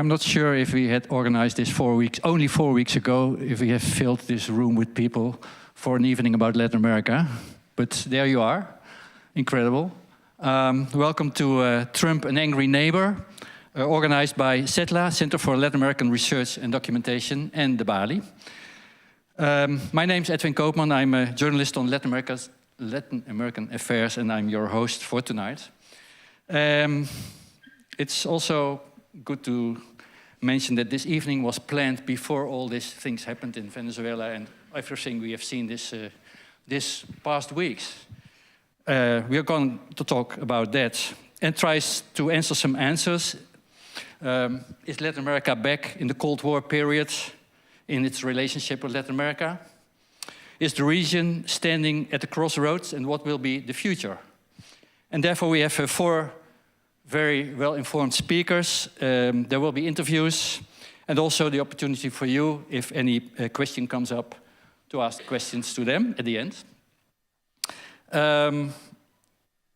I'm not sure if we had organized this only 4 weeks ago, if we have filled this room with people for an evening about Latin America. But there you are. Incredible. Welcome to Trump, an Angry Neighbor, organized by CETLA, Center for Latin American Research and Documentation, and the Balie. My name is Edwin Koopman. I'm a journalist on Latin American affairs, and I'm your host for tonight. It's also good to mention that this evening was planned before all these things happened in Venezuela and everything we have seen this past weeks. We are going to talk about that and tries to answer some answers. Is Latin America back in the Cold War period in its relationship with Latin America? Is the region standing at the crossroads, and what will be the future? And therefore we have 4 very well-informed speakers. There will be interviews and also the opportunity for you, if any question comes up, to ask questions to them at the end.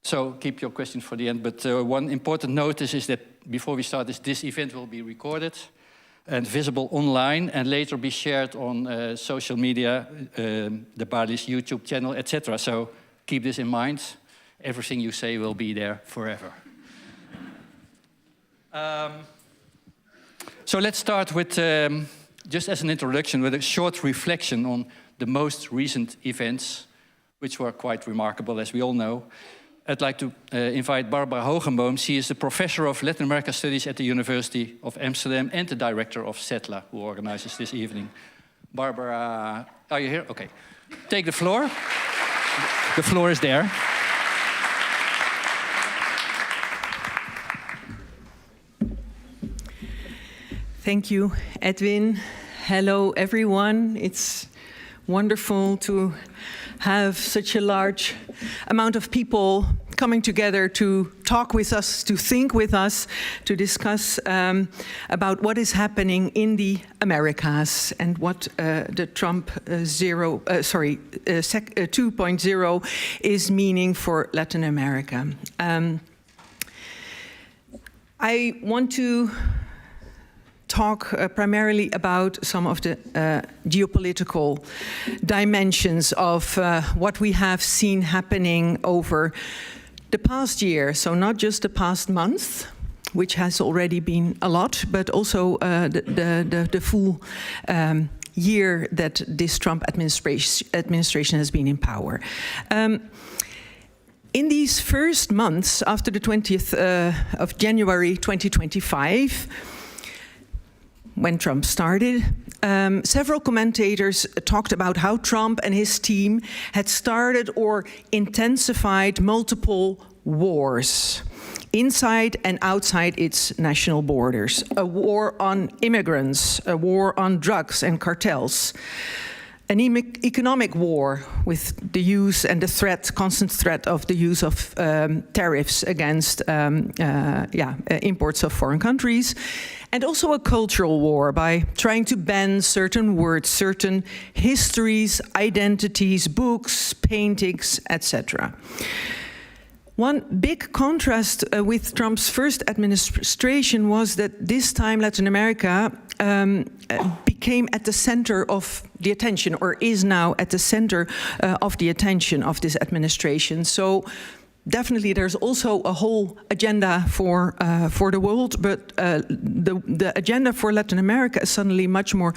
So keep your questions for the end, but one important notice is that before we start this event will be recorded and visible online and later be shared on social media, the Balie's YouTube channel, etc. So keep this in mind. Everything you say will be there forever. So let's start with, just as an introduction, with a short reflection on the most recent events, which were quite remarkable, as we all know. I'd like to invite Barbara Hogenboom. She is the professor of Latin America Studies at the University of Amsterdam and the director of CETLA, who organizes this evening. Barbara, are you here? Okay. Take the floor. The floor is there. Thank you, Edwin. Hello, everyone. It's wonderful to have such a large amount of people coming together to talk with us, to think with us, to discuss about what is happening in the Americas and what the Trump 2.0 is meaning for Latin America. I want to talk primarily about some of the geopolitical dimensions of what we have seen happening over the past year. So not just the past month, which has already been a lot, but also the full year that this Trump administration has been in power. In these first months, after the 20th of January 2025, when Trump started, several commentators talked about how Trump and his team had started or intensified multiple wars inside and outside its national borders. A war on immigrants, a war on drugs and cartels, an economic war with the use and the threat, constant threat of the use of tariffs against imports of foreign countries, and also a cultural war by trying to ban certain words, certain histories, identities, books, paintings, etc. One big contrast with Trump's first administration was that this time Latin America became at the center of the attention, or is now at the center of the attention of this administration. So definitely there's also a whole agenda for the world, but the agenda for Latin America is suddenly much more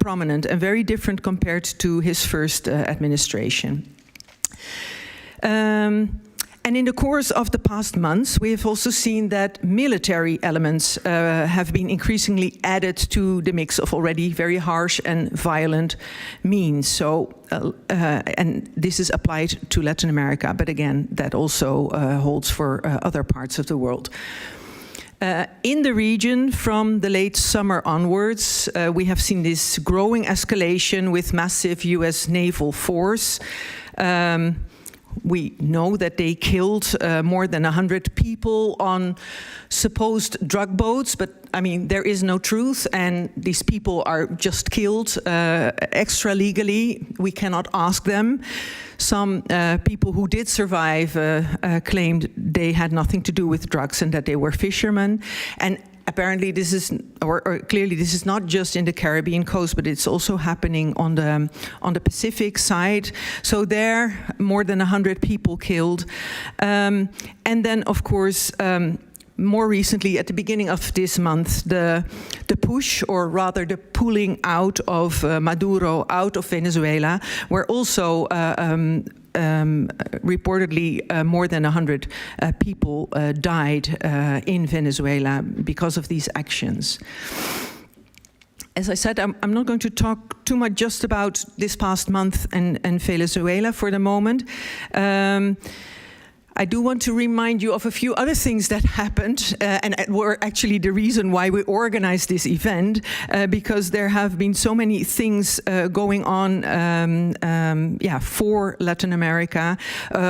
prominent and very different compared to his first administration. And in the course of the past months, we have also seen that military elements have been increasingly added to the mix of already very harsh and violent means. So, and this is applied to Latin America, but again, that also holds for other parts of the world. In the region, from the late summer onwards, we have seen this growing escalation with massive US naval force. We know that they killed more than 100 people on supposed drug boats, but I mean, there is no truth, and these people are just killed extra legally. We cannot ask them. Some people who did survive claimed they had nothing to do with drugs and that they were fishermen. And apparently this is, or clearly this is not just in the Caribbean coast, but it's also happening on the Pacific side. So there, more than 100 people killed. And then, of course, more recently, at the beginning of this month, the push, or rather the pulling out of Maduro out of Venezuela, where also reportedly more than 100 people died in Venezuela because of these actions. As I said, I'm not going to talk too much just about this past month and Venezuela for the moment. I do want to remind you of a few other things that happened and were actually the reason why we organized this event, because there have been so many things going on for Latin America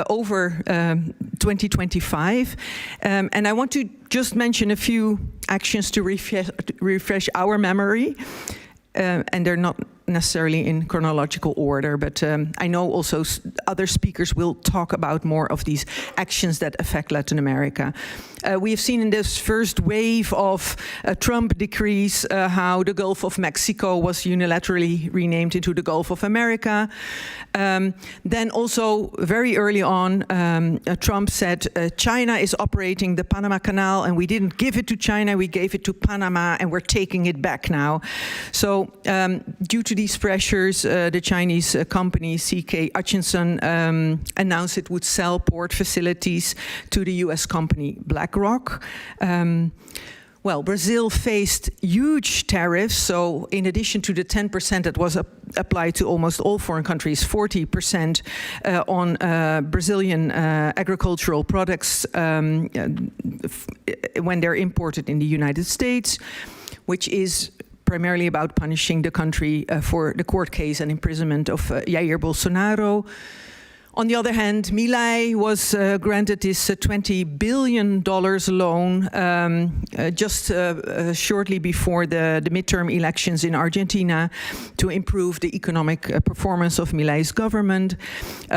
over 2025. And I want to just mention a few actions to refresh our memory. And they're not necessarily in chronological order, but I know also other speakers will talk about more of these actions that affect Latin America. We have seen in this first wave of Trump decrees how the Gulf of Mexico was unilaterally renamed into the Gulf of America. Then also very early on, Trump said China is operating the Panama Canal, and we didn't give it to China, we gave it to Panama, and we're taking it back now. So due to these pressures, the Chinese company CK Hutchinson announced it would sell port facilities to the US company BlackRock. Well, Brazil faced huge tariffs, so in addition to the 10% that was applied to almost all foreign countries, 40% on Brazilian agricultural products when they're imported in the United States, which is primarily about punishing the country for the court case and imprisonment of Jair Bolsonaro. On the other hand, Milei was granted this $20 billion loan just shortly before the midterm elections in Argentina to improve the economic performance of Milei's government.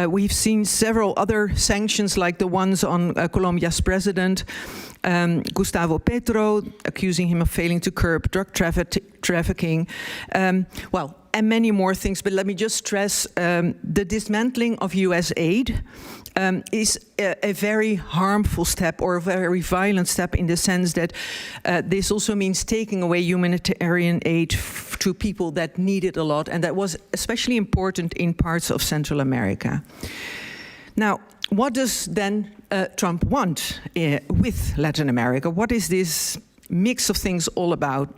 We've seen several other sanctions like the ones on Colombia's president, Gustavo Petro, accusing him of failing to curb drug trafficking. And many more things, but let me just stress the dismantling of US aid is a very harmful step, or a very violent step, in the sense that this also means taking away humanitarian aid to people that need it a lot, and that was especially important in parts of Central America. Now, what does then Trump want with Latin America? What is this mix of things all about?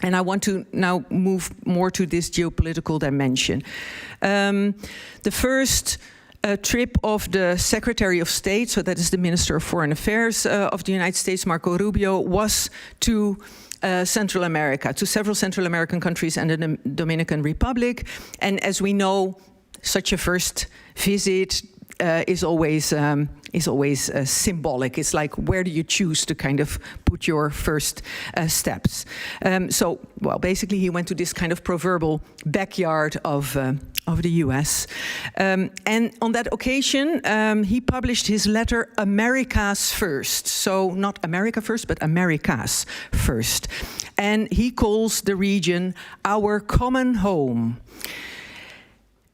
And I want to now move more to this geopolitical dimension. The first trip of the Secretary of State, so that is the Minister of Foreign Affairs of the United States, Marco Rubio, was to Central America, to several Central American countries and the Dominican Republic. And as we know, such a first visit is always symbolic. It's like, where do you choose to kind of put your first steps? So, well, basically he went to this kind of proverbial backyard of the US. And on that occasion, he published his letter, America's First. So not America First, but America's First. And he calls the region our common home.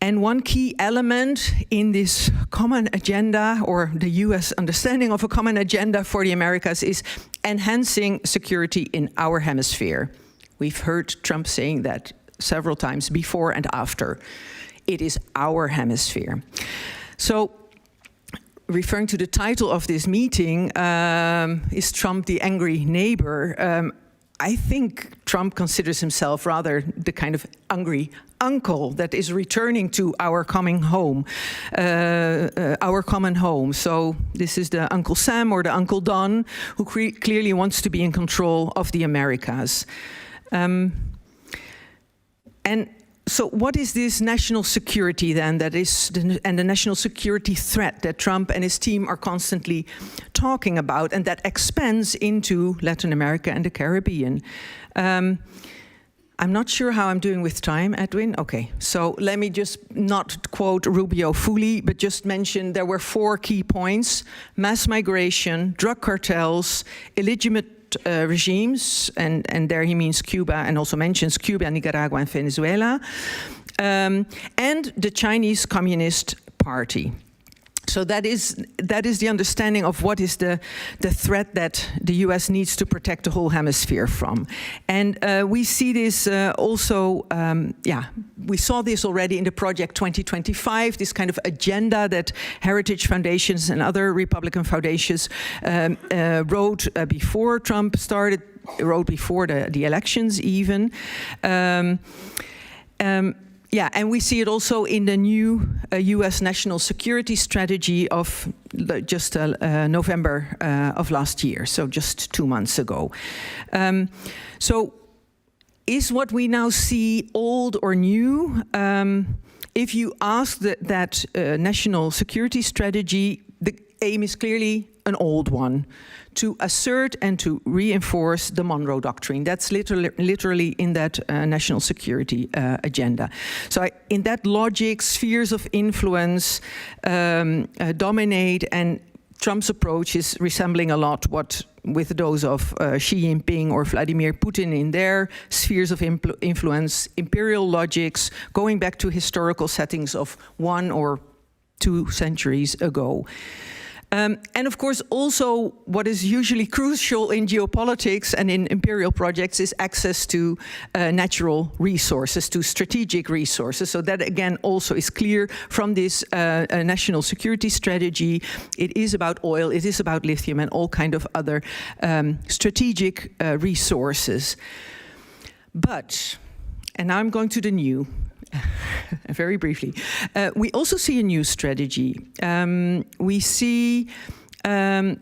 And one key element in this common agenda, or the US understanding of a common agenda for the Americas, is enhancing security in our hemisphere. We've heard Trump saying that several times before and after. It is our hemisphere. So, referring to the title of this meeting, is Trump the angry neighbor? I think Trump considers himself rather the kind of angry uncle that is returning to our coming home, our common home. So this is the Uncle Sam or the Uncle Don, who clearly wants to be in control of the Americas. And so what is this national security then, that is, and the national security threat that Trump and his team are constantly talking about, and that expands into Latin America and the Caribbean? I'm not sure how I'm doing with time, Edwin. Okay, so let me just not quote Rubio fully, but just mention there were 4 key points: mass migration, drug cartels, illegitimate fascist regimes, and there he means Cuba, and also mentions Cuba, Nicaragua, and Venezuela, and the Chinese Communist Party. So that is the understanding of what is the threat that the US needs to protect the whole hemisphere from. And we see this also, we saw this already in the Project 2025, this kind of agenda that Heritage Foundations and other Republican foundations wrote before Trump started, wrote before the elections even. Yeah, and we see it also in the new US national security strategy of just November of last year, so just 2 months ago. So is what we now see old or new? If you ask that national security strategy, the aim is clearly an old one, to assert and to reinforce the Monroe Doctrine. That's literally in that national security agenda. So in that logic, spheres of influence dominate, and Trump's approach is resembling a lot with those of Xi Jinping or Vladimir Putin in their spheres of influence, imperial logics, going back to historical settings of 1 or 2 centuries ago. And of course, also what is usually crucial in geopolitics and in imperial projects is access to natural resources, to strategic resources. So that again also is clear from this national security strategy. It is about oil, it is about lithium and all kind of other strategic resources. But, and now I'm going to the new, very briefly. We also see a new strategy. We see a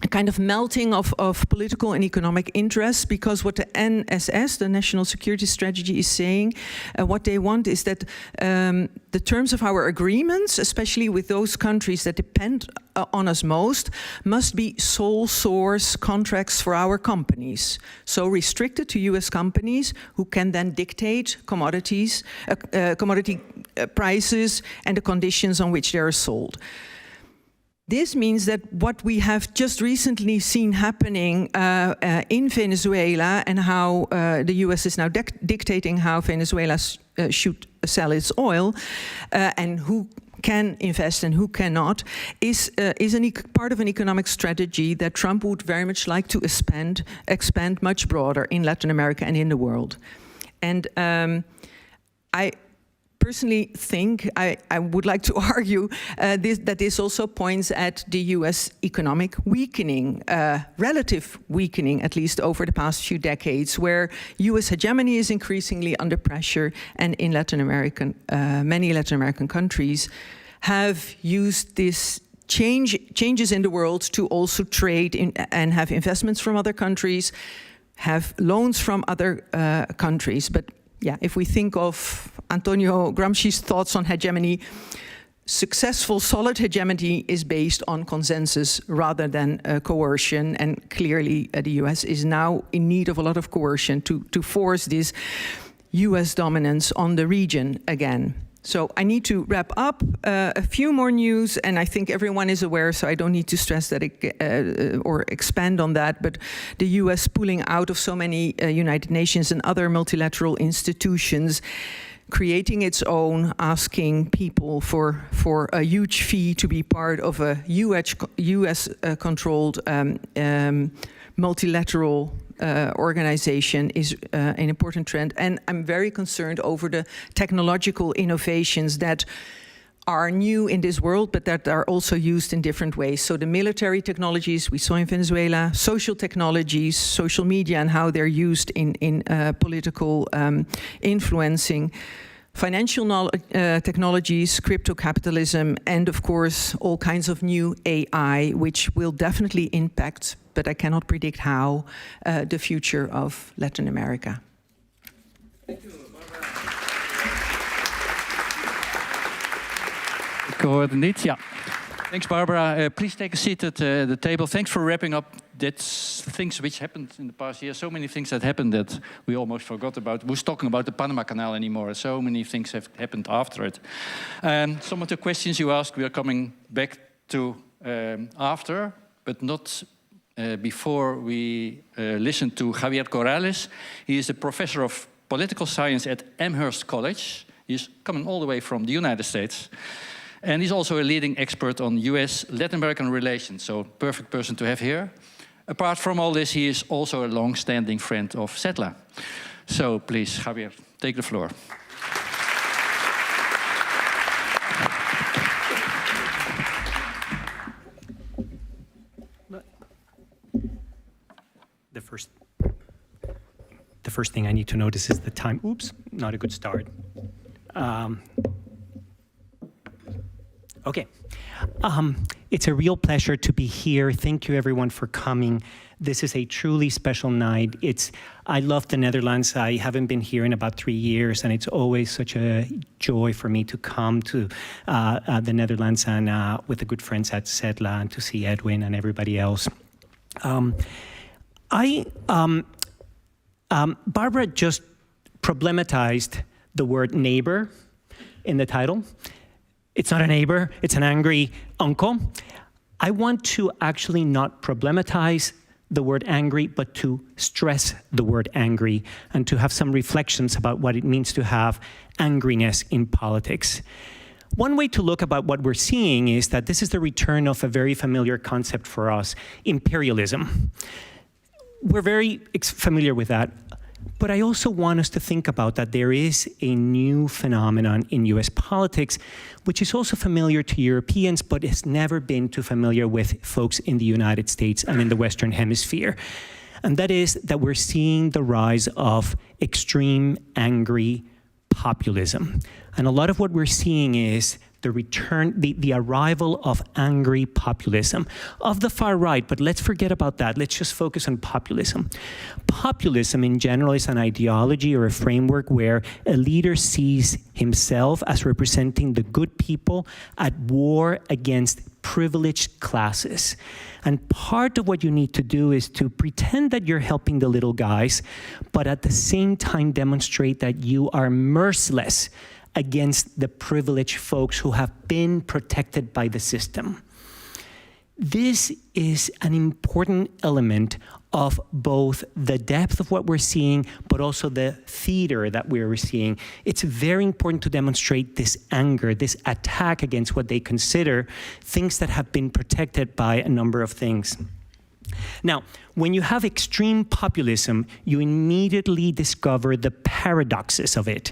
kind of melting of political and economic interests, because what the NSS, the National Security Strategy, is saying, what they want is that the terms of our agreements, especially with those countries that depend on us most, must be sole source contracts for our companies. So restricted to US companies who can then dictate commodity prices and the conditions on which they are sold. This means that what we have just recently seen happening in Venezuela, and how the US is now dictating how Venezuela should sell its oil, and who can invest and who cannot, is part of an economic strategy that Trump would very much like to expand much broader in Latin America and in the world. And I personally think, I would like to argue that this also points at the US economic weakening, relative weakening, at least over the past few decades, where US hegemony is increasingly under pressure, and in Latin American, many Latin American countries have used this changes in the world to also trade in, and have investments from other countries, have loans from other countries. But yeah, if we think of Antonio Gramsci's thoughts on hegemony, successful, solid hegemony is based on consensus rather than coercion, and clearly the US is now in need of a lot of coercion to force this US dominance on the region again. So I need to wrap up. A few more news, and I think everyone is aware, so I don't need to stress that or expand on that, but the US pulling out of so many United Nations and other multilateral institutions, creating its own, asking people for a huge fee to be part of a US-controlled multilateral organization is an important trend. And I'm very concerned over the technological innovations that are new in this world, but that are also used in different ways. So the military technologies we saw in Venezuela, social technologies, social media, and how they're used in political influencing, financial technologies, crypto capitalism, and of course all kinds of new AI, which will definitely impact, but I cannot predict how, the future of Latin America. Thank you, Barbara. Thanks, Barbara. Please take a seat at the table. Thanks for wrapping up things which happened in the past year. So many things that happened that we almost forgot about. Who's talking about the Panama Canal anymore? So many things have happened after it. Some of the questions you asked, we are coming back to after, but not before we listen to Javier Corrales. He is a professor of political science at Amherst College. He's coming all the way from the United States. And he's also a leading expert on US Latin American relations, so perfect person to have here. Apart from all this, he is also a long-standing friend of Settler. So please, Javier, take the floor. The first thing I need to notice is the time. Oops, not a good start. Okay. It's a real pleasure to be here. Thank you, everyone, for coming. This is a truly special night. I love the Netherlands. I haven't been here in about 3 years, and it's always such a joy for me to come to the Netherlands and with the good friends at Settler and to see Edwin and everybody else. Barbara just problematized the word neighbor in the title. It's not a neighbor, it's an angry uncle. I want to actually not problematize the word angry, but to stress the word angry and to have some reflections about what it means to have angriness in politics. One way to look about what we're seeing is that this is the return of a very familiar concept for us, imperialism. We're very familiar with that, but I also want us to think about that there is a new phenomenon in US politics, which is also familiar to Europeans, but has never been too familiar with folks in the United States and in the Western Hemisphere. And that is that we're seeing the rise of extreme, angry populism. And a lot of what we're seeing is the arrival of angry populism of the far right, but let's forget about that. Let's just focus on populism. Populism in general is an ideology or a framework where a leader sees himself as representing the good people at war against privileged classes. And part of what you need to do is to pretend that you're helping the little guys, but at the same time demonstrate that you are merciless against the privileged folks who have been protected by the system. This is an important element of both the depth of what we're seeing, but also the theater that we're seeing. It's very important to demonstrate this anger, this attack against what they consider things that have been protected by a number of things. Now, when you have extreme populism, you immediately discover the paradoxes of it.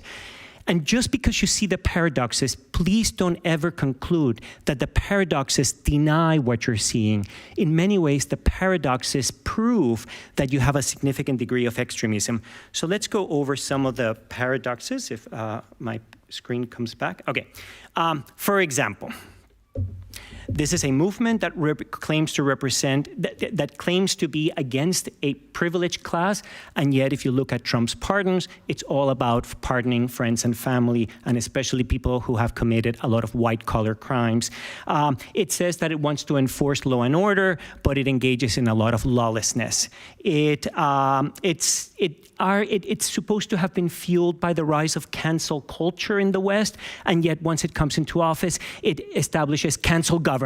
And just because you see the paradoxes, please don't ever conclude that the paradoxes deny what you're seeing. In many ways, the paradoxes prove that you have a significant degree of extremism. So let's go over some of the paradoxes, if my screen comes back. Okay. For example, this is a movement that claims to represent, that claims to be against a privileged class, and yet if you look at Trump's pardons, it's all about pardoning friends and family, and especially people who have committed a lot of white-collar crimes. It says that it wants to enforce law and order, but it engages in a lot of lawlessness. It's supposed to have been fueled by the rise of cancel culture in the West, and yet once it comes into office, it establishes cancel government.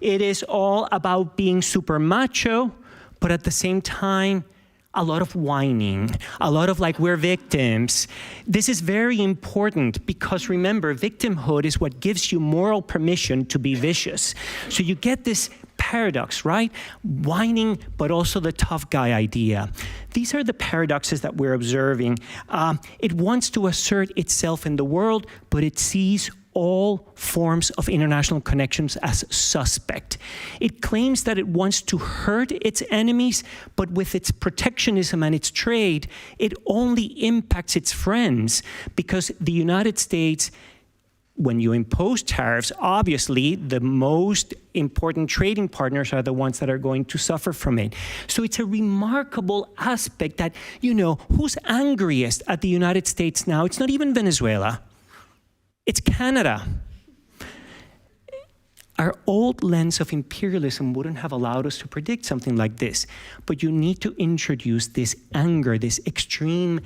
It is all about being super macho, but at the same time, a lot of whining, a lot of like, we're victims. This is very important because remember, victimhood is what gives you moral permission to be vicious. So you get this paradox, right? Whining, but also the tough guy idea. These are the paradoxes that we're observing. It wants to assert itself in the world, but it sees all forms of international connections as suspect. It claims that it wants to hurt its enemies, but with its protectionism and its trade, it only impacts its friends because the United States, when you impose tariffs, obviously the most important trading partners are the ones that are going to suffer from it. So it's a remarkable aspect that, you know, who's angriest at the United States now? It's not even Venezuela. It's Canada. Our old lens of imperialism wouldn't have allowed us to predict something like this, but you need to introduce this anger, this extreme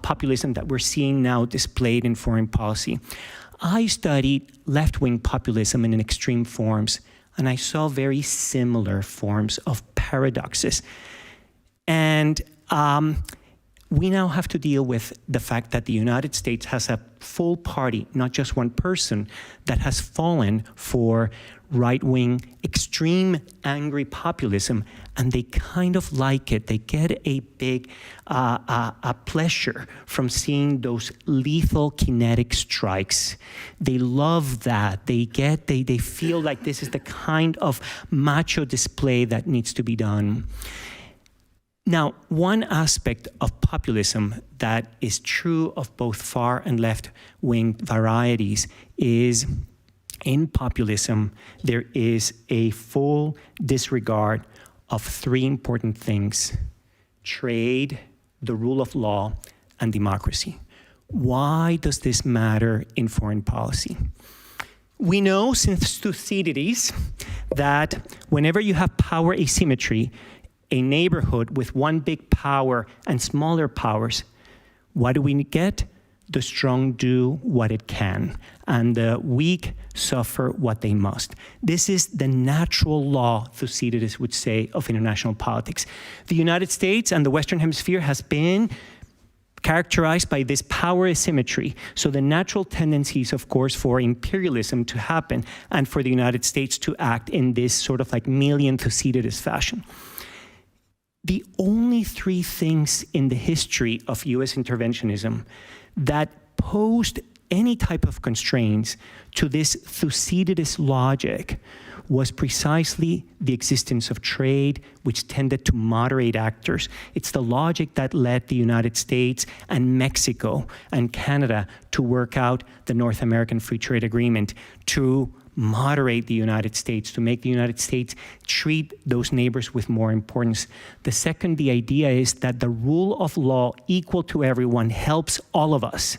populism that we're seeing now displayed in foreign policy. I studied left-wing populism in extreme forms, and I saw very similar forms of paradoxes. And we now have to deal with the fact that the United States has a full party, not just one person, that has fallen for right-wing, extreme, angry populism, and they kind of like it. They get a big a pleasure from seeing those lethal kinetic strikes. They love that. They feel like this is the kind of macho display that needs to be done. Now, one aspect of populism that is true of both far and left-wing varieties is in populism, there is a full disregard of three important things: trade, the rule of law, and democracy. Why does this matter in foreign policy? We know since Thucydides that whenever you have power asymmetry, a neighborhood with one big power and smaller powers, what do we get? The strong do what it can, and the weak suffer what they must. This is the natural law, Thucydides would say, of international politics. The United States and the Western Hemisphere has been characterized by this power asymmetry. So the natural tendencies, of course, for imperialism to happen and for the United States to act in this sort of like Melian Thucydides fashion. The only three things in the history of US interventionism that posed any type of constraints to this Thucydides logic was precisely the existence of trade, which tended to moderate actors. It's the logic that led the United States and Mexico and Canada to work out the North American Free Trade Agreement, to moderate the United States, to make the United States treat those neighbors with more importance. The second, the idea is that the rule of law equal to everyone helps all of us.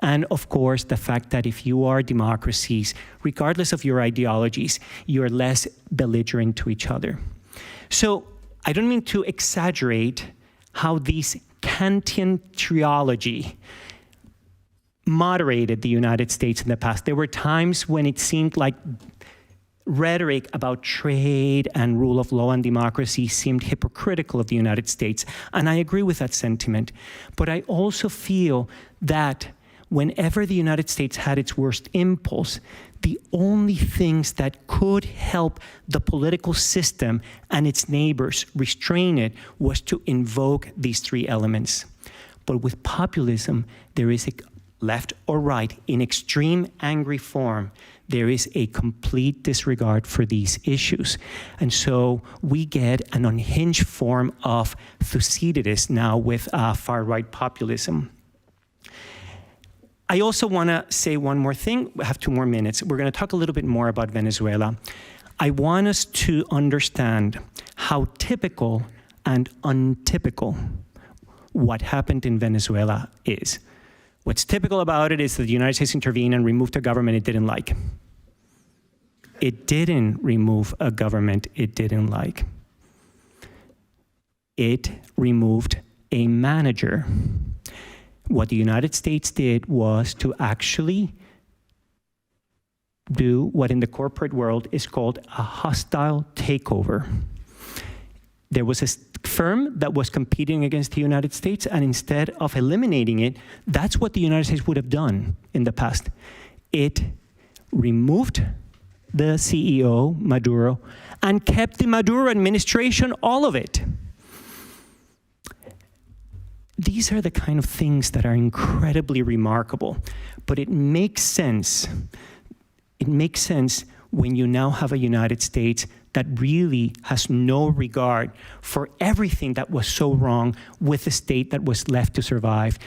And of course, the fact that if you are democracies, regardless of your ideologies, you're less belligerent to each other. So I don't mean to exaggerate how these Kantian trilogy moderated the United States in the past. There were times when it seemed like rhetoric about trade and rule of law and democracy seemed hypocritical of the United States, and I agree with that sentiment. But I also feel that whenever the United States had its worst impulse, the only things that could help the political system and its neighbors restrain it was to invoke these three elements. But with populism, there is a left or right, in extreme angry form, there is a complete disregard for these issues. And so we get an unhinged form of Thucydides now with far-right populism. I also want to say one more thing. We have 2 more minutes. We're going to talk a little bit more about Venezuela. I want us to understand how typical and untypical what happened in Venezuela is. What's typical about it is that the United States intervened and removed a government it didn't like. It didn't remove a government it didn't like. It removed a manager. What the United States did was to actually do what in the corporate world is called a hostile takeover. There was a firm that was competing against the United States, and instead of eliminating it, that's what the United States would have done in the past. It removed the CEO, Maduro, and kept the Maduro administration, all of it. These are the kind of things that are incredibly remarkable, but it makes sense. It makes sense when you now have a United States that really has no regard for everything that was so wrong with the state that was left to survive.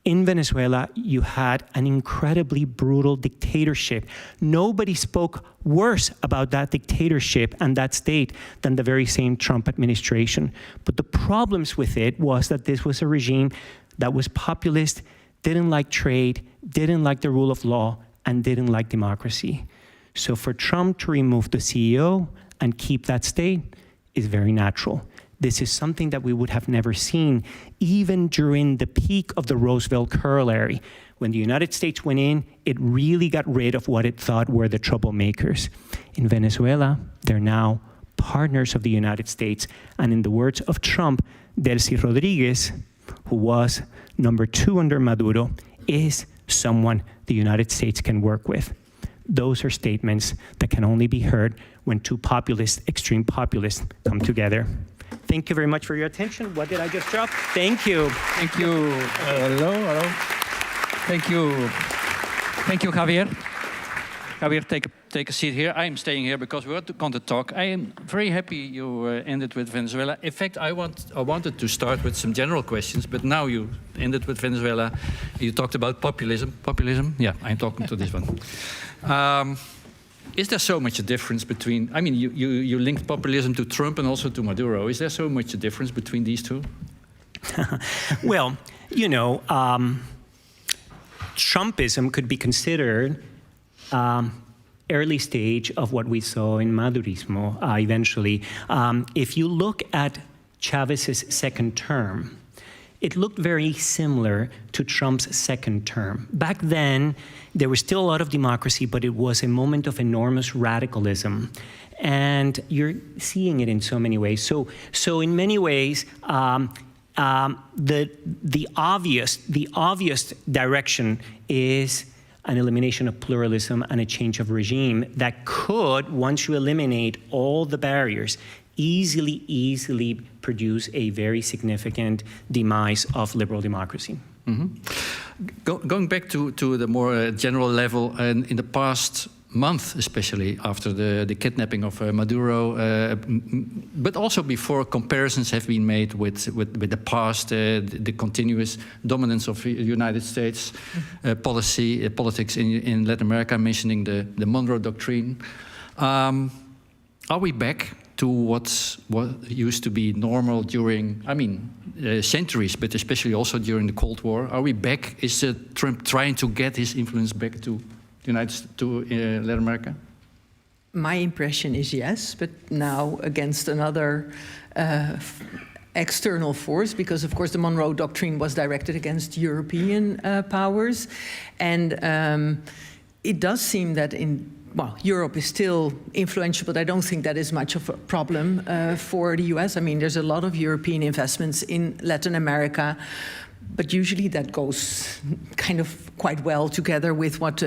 In Venezuela, you had an incredibly brutal dictatorship. Nobody spoke worse about that dictatorship and that state than the very same Trump administration. But the problems with it was that this was a regime that was populist, didn't like trade, didn't like the rule of law, and didn't like democracy. So for Trump to remove the CEO and keep that state is very natural. This is something that we would have never seen even during the peak of the Roosevelt corollary. When the United States went in, it really got rid of what it thought were the troublemakers. In Venezuela, they're now partners of the United States. And in the words of Trump, Delcy Rodriguez, who was number 2 under Maduro, is someone the United States can work with. Those are statements that can only be heard when two populists, extreme populists, come together. Thank you very much for your attention. What did I just drop? Thank you. Thank you. Hello. Thank you. Thank you, Javier. Javier, take a seat here. I am staying here because we want to talk. I am very happy you ended with Venezuela. In fact, I wanted to start with some general questions, but now you ended with Venezuela. You talked about populism. Populism? Yeah, I'm talking to this one. Is there so much a difference between, I mean, you linked populism to Trump and also to Maduro. Is there so much a difference between these two? Well, you know, Trumpism could be considered early stage of what we saw in Madurismo eventually. If you look at Chavez's second term, it looked very similar to Trump's second term. Back then, there was still a lot of democracy, but it was a moment of enormous radicalism. And you're seeing it in so many ways. So in many ways, the obvious direction is an elimination of pluralism and a change of regime that could, once you eliminate all the barriers, easily produce a very significant demise of liberal democracy. Mm-hmm. Going back to the more general level, and in the past month, especially after the kidnapping of Maduro, but also before, comparisons have been made with the past, the continuous dominance of the United States politics in Latin America, mentioning the Monroe Doctrine. Are we back to what used to be normal during, I mean, centuries, but especially also during the Cold War? Are we back? Is Trump trying to get his influence back to Latin America? My impression is yes, but now against another external force, because of course the Monroe Doctrine was directed against European powers, and it does seem that Europe is still influential, but I don't think that is much of a problem for the US. I mean, there's a lot of European investments in Latin America, but usually that goes kind of quite well together with what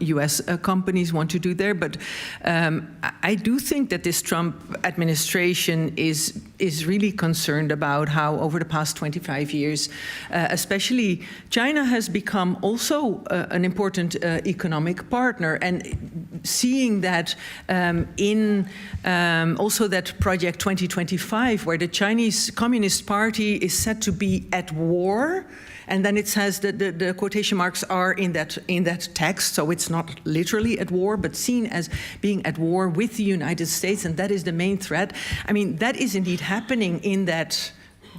US companies want to do there. But I do think that this Trump administration is really concerned about how over the past 25 years, especially China has become also an important economic partner, and seeing that in also that Project 2025, where the Chinese Communist Party is said to be at war. And then it says that the quotation marks are in that text, so it's not literally at war, but seen as being at war with the United States, and that is the main threat. I mean, that is indeed happening in that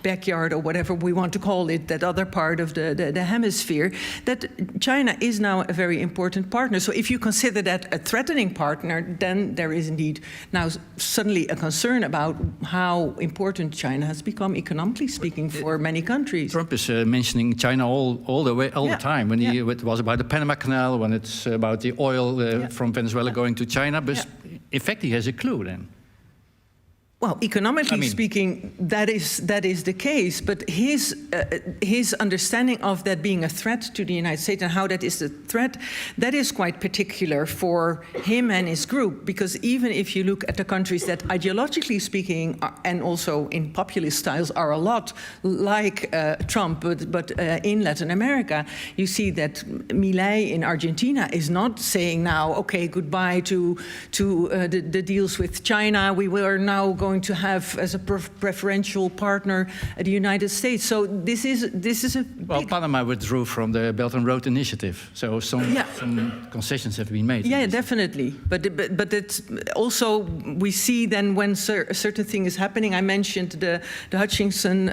backyard, or whatever we want to call it, that other part of the hemisphere, that China is now a very important partner. So if you consider that a threatening partner, then there is indeed now suddenly a concern about how important China has become, economically speaking, for many countries. Trump is mentioning China all the time. When it was about the Panama Canal, when it's about the oil from Venezuela going to China, but in fact he has a clue then. Well, economically speaking, that is the case. But his understanding of that being a threat to the United States and how that is a threat, that is quite particular for him and his group. Because even if you look at the countries that, ideologically speaking, and also in populist styles, are a lot like Trump, but in Latin America, you see that Milei in Argentina is not saying now, okay, goodbye to the deals with China. We are now going to have as a preferential partner the United States. So this is a big... Panama withdrew from the Belt and Road Initiative, so some concessions have been made. Yeah, definitely. But it's also, we see then when a certain thing is happening. I mentioned the Hutchinson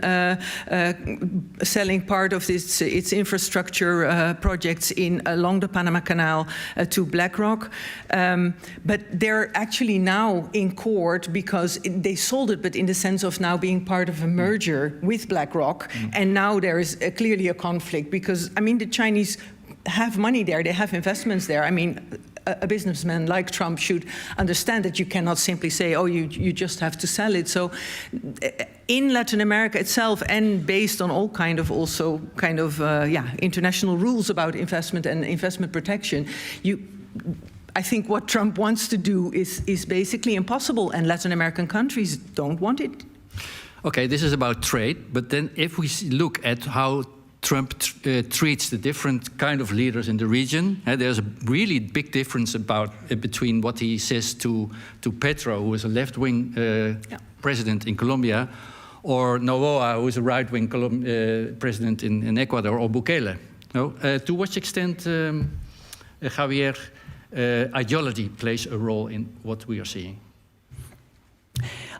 selling part of its infrastructure projects along the Panama Canal to BlackRock. But they're actually now in court because they sold it, but in the sense of now being part of a merger with BlackRock. And now there is clearly a conflict because, I mean, the Chinese have money there, they have investments there. I mean, a businessman like Trump should understand that you cannot simply say, oh, you just have to sell it. So in Latin America itself, and based on all kind of international rules about investment and investment protection, I think what Trump wants to do is basically impossible, and Latin American countries don't want it. Okay, this is about trade, but then if we look at how Trump treats the different kind of leaders in the region, there's a really big difference between what he says to Petro, who is a left-wing president in Colombia, or Noboa, who is a right-wing president in Ecuador, or Bukele. No? To what extent, Javier, ideology plays a role in what we are seeing?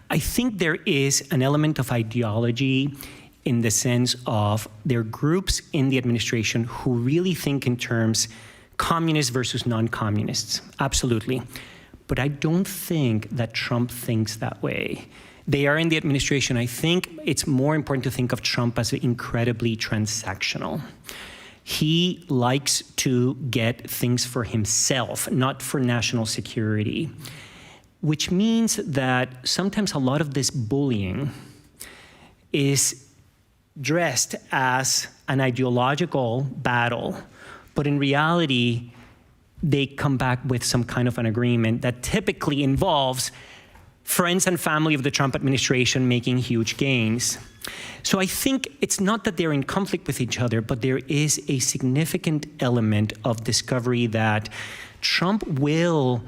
I think there is an element of ideology in the sense of there are groups in the administration who really think in terms communists versus non-communists, absolutely. But I don't think that Trump thinks that way. They are in the administration. I think it's more important to think of Trump as incredibly transactional. He likes to get things for himself, not for national security, which means that sometimes a lot of this bullying is dressed as an ideological battle, but in reality, they come back with some kind of an agreement that typically involves friends and family of the Trump administration making huge gains. So I think it's not that they're in conflict with each other, but there is a significant element of discovery that Trump will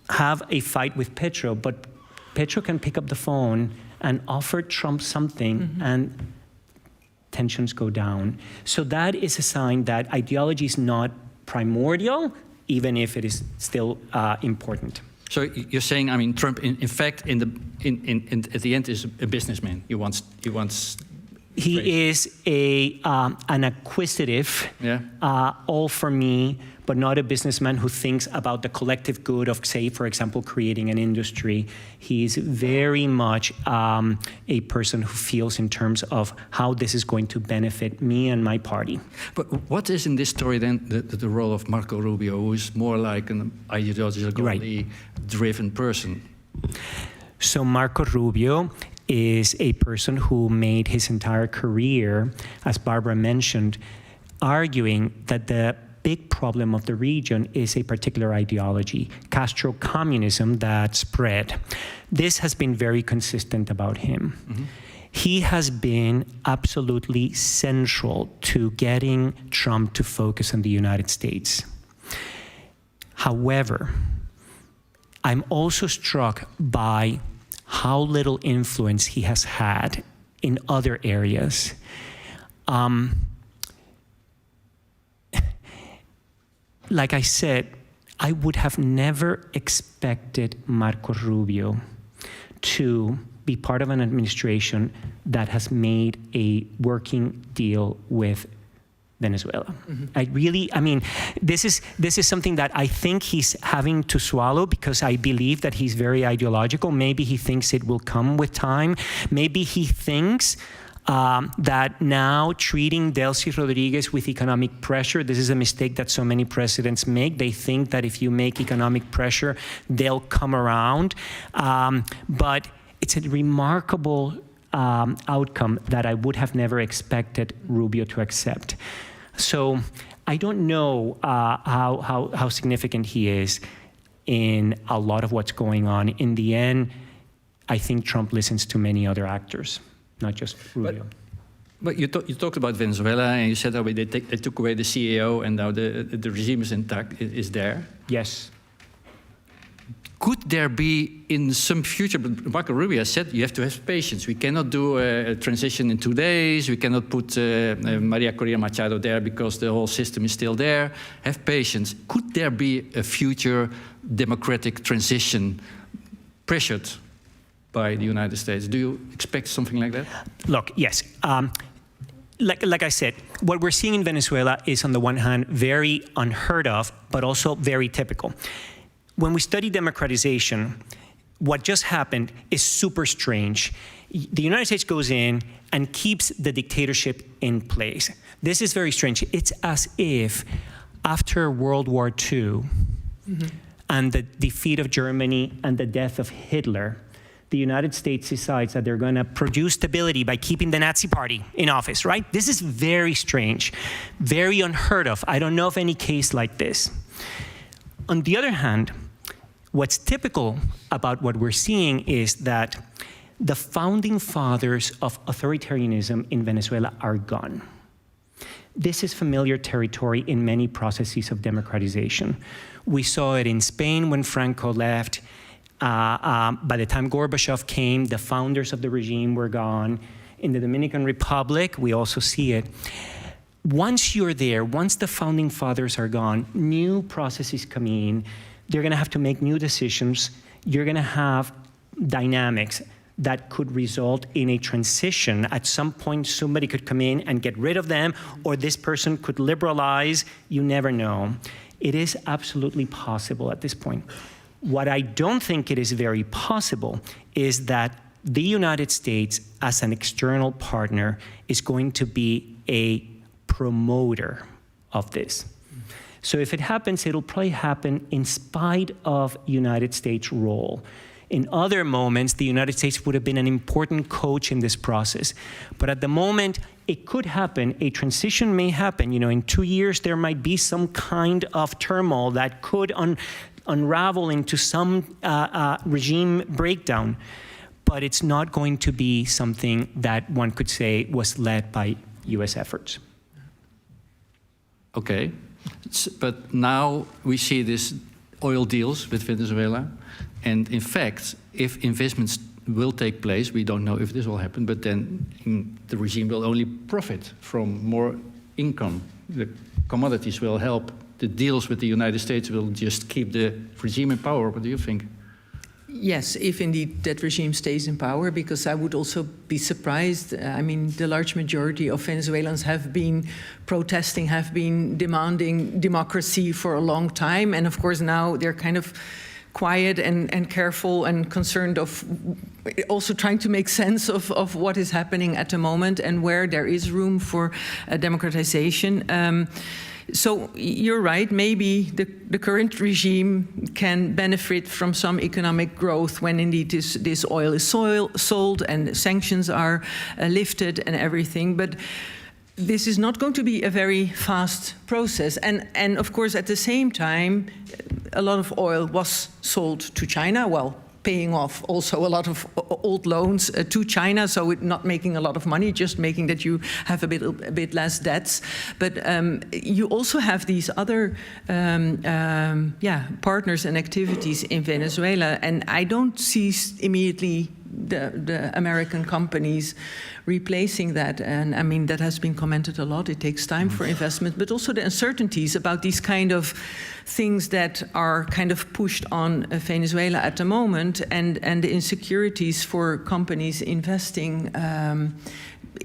have a fight with Petro, but Petro can pick up the phone and offer Trump something, and tensions go down. So that is a sign that ideology is not primordial, even if it is still important. So you're saying, I mean, Trump, in fact, at the end, is a businessman. He wants. He is an acquisitive, all for me, but not a businessman who thinks about the collective good of, say, for example, creating an industry. He's very much a person who feels in terms of how this is going to benefit me and my party. But what is in this story then the role of Marco Rubio, who is more like an ideologically driven person? So Marco Rubio is a person who made his entire career, as Barbara mentioned, arguing that the big problem of the region is a particular ideology, Castro communism, that spread. This has been very consistent about him. He has been absolutely central to getting Trump to focus on the United States. However, I'm also struck by how little influence he has had in other areas. Like I said, I would have never expected Marco Rubio to be part of an administration that has made a working deal with Venezuela. I mean, this is something that I think he's having to swallow, because I believe that he's very ideological. Maybe he thinks it will come with time. Maybe he thinks that now treating Delcy Rodriguez with economic pressure, this is a mistake that so many presidents make. They think that if you make economic pressure, they'll come around. But it's a remarkable outcome that I would have never expected Rubio to accept. So I don't know how significant he is in a lot of what's going on. In the end, I think Trump listens to many other actors, not just Rubio. But you talked about Venezuela, and you said they took away the CEO, and now the regime is intact, is there. Yes. Could there be in some future, but Marco Rubio said you have to have patience. We cannot do a transition in 2 days. We cannot put Maria Corina Machado there because the whole system is still there. Have patience. Could there be a future democratic transition pressured by the United States? Do you expect something like that? Look, yes. Like I said, what we're seeing in Venezuela is, on the one hand, very unheard of, but also very typical. When we study democratization, what just happened is super strange. The United States goes in and keeps the dictatorship in place. This is very strange. It's as if after World War II, and the defeat of Germany and the death of Hitler, the United States decides that they're going to produce stability by keeping the Nazi Party in office, right? This is very strange, very unheard of. I don't know of any case like this. On the other hand, what's typical about what we're seeing is that the founding fathers of authoritarianism in Venezuela are gone. This is familiar territory in many processes of democratization. We saw it in Spain when Franco left. By the time Gorbachev came, the founders of the regime were gone. In the Dominican Republic, we also see it. Once you're there, once the founding fathers are gone, new processes come in. They're going to have to make new decisions. You're going to have dynamics that could result in a transition. At some point, somebody could come in and get rid of them, or this person could liberalize. You never know. It is absolutely possible at this point. What I don't think it is very possible is that the United States, as an external partner, is going to be a promoter of this. So if it happens, it'll probably happen in spite of United States' role. In other moments, the United States would have been an important coach in this process. But at the moment, it could happen. A transition may happen. You know, in 2 years, there might be some kind of turmoil that could unravel into some regime breakdown. But it's not going to be something that one could say was led by US efforts. Okay, but now we see these oil deals with Venezuela. And in fact, if investments will take place, we don't know if this will happen, but then the regime will only profit from more income. The commodities will help. The deals with the United States will just keep the regime in power. What do you think? Yes, if indeed that regime stays in power, because I would also be surprised. I mean, the large majority of Venezuelans have been protesting, have been demanding democracy for a long time. And of course, now they're kind of quiet and careful and concerned of also trying to make sense of what is happening at the moment and where there is room for democratization. So you're right, maybe the current regime can benefit from some economic growth when indeed this oil is sold and sanctions are lifted and everything. But this is not going to be a very fast process. And of course, at the same time, a lot of oil was sold to China, well, paying off also a lot of old loans to China, so not making a lot of money, just making that you have a bit less debts. But you also have these other partners and activities in Venezuela, and I don't see immediately the American companies replacing that. And I mean, that has been commented a lot. It takes time for investment, but also the uncertainties about these kind of things that are kind of pushed on Venezuela at the moment, and the insecurities for companies investing,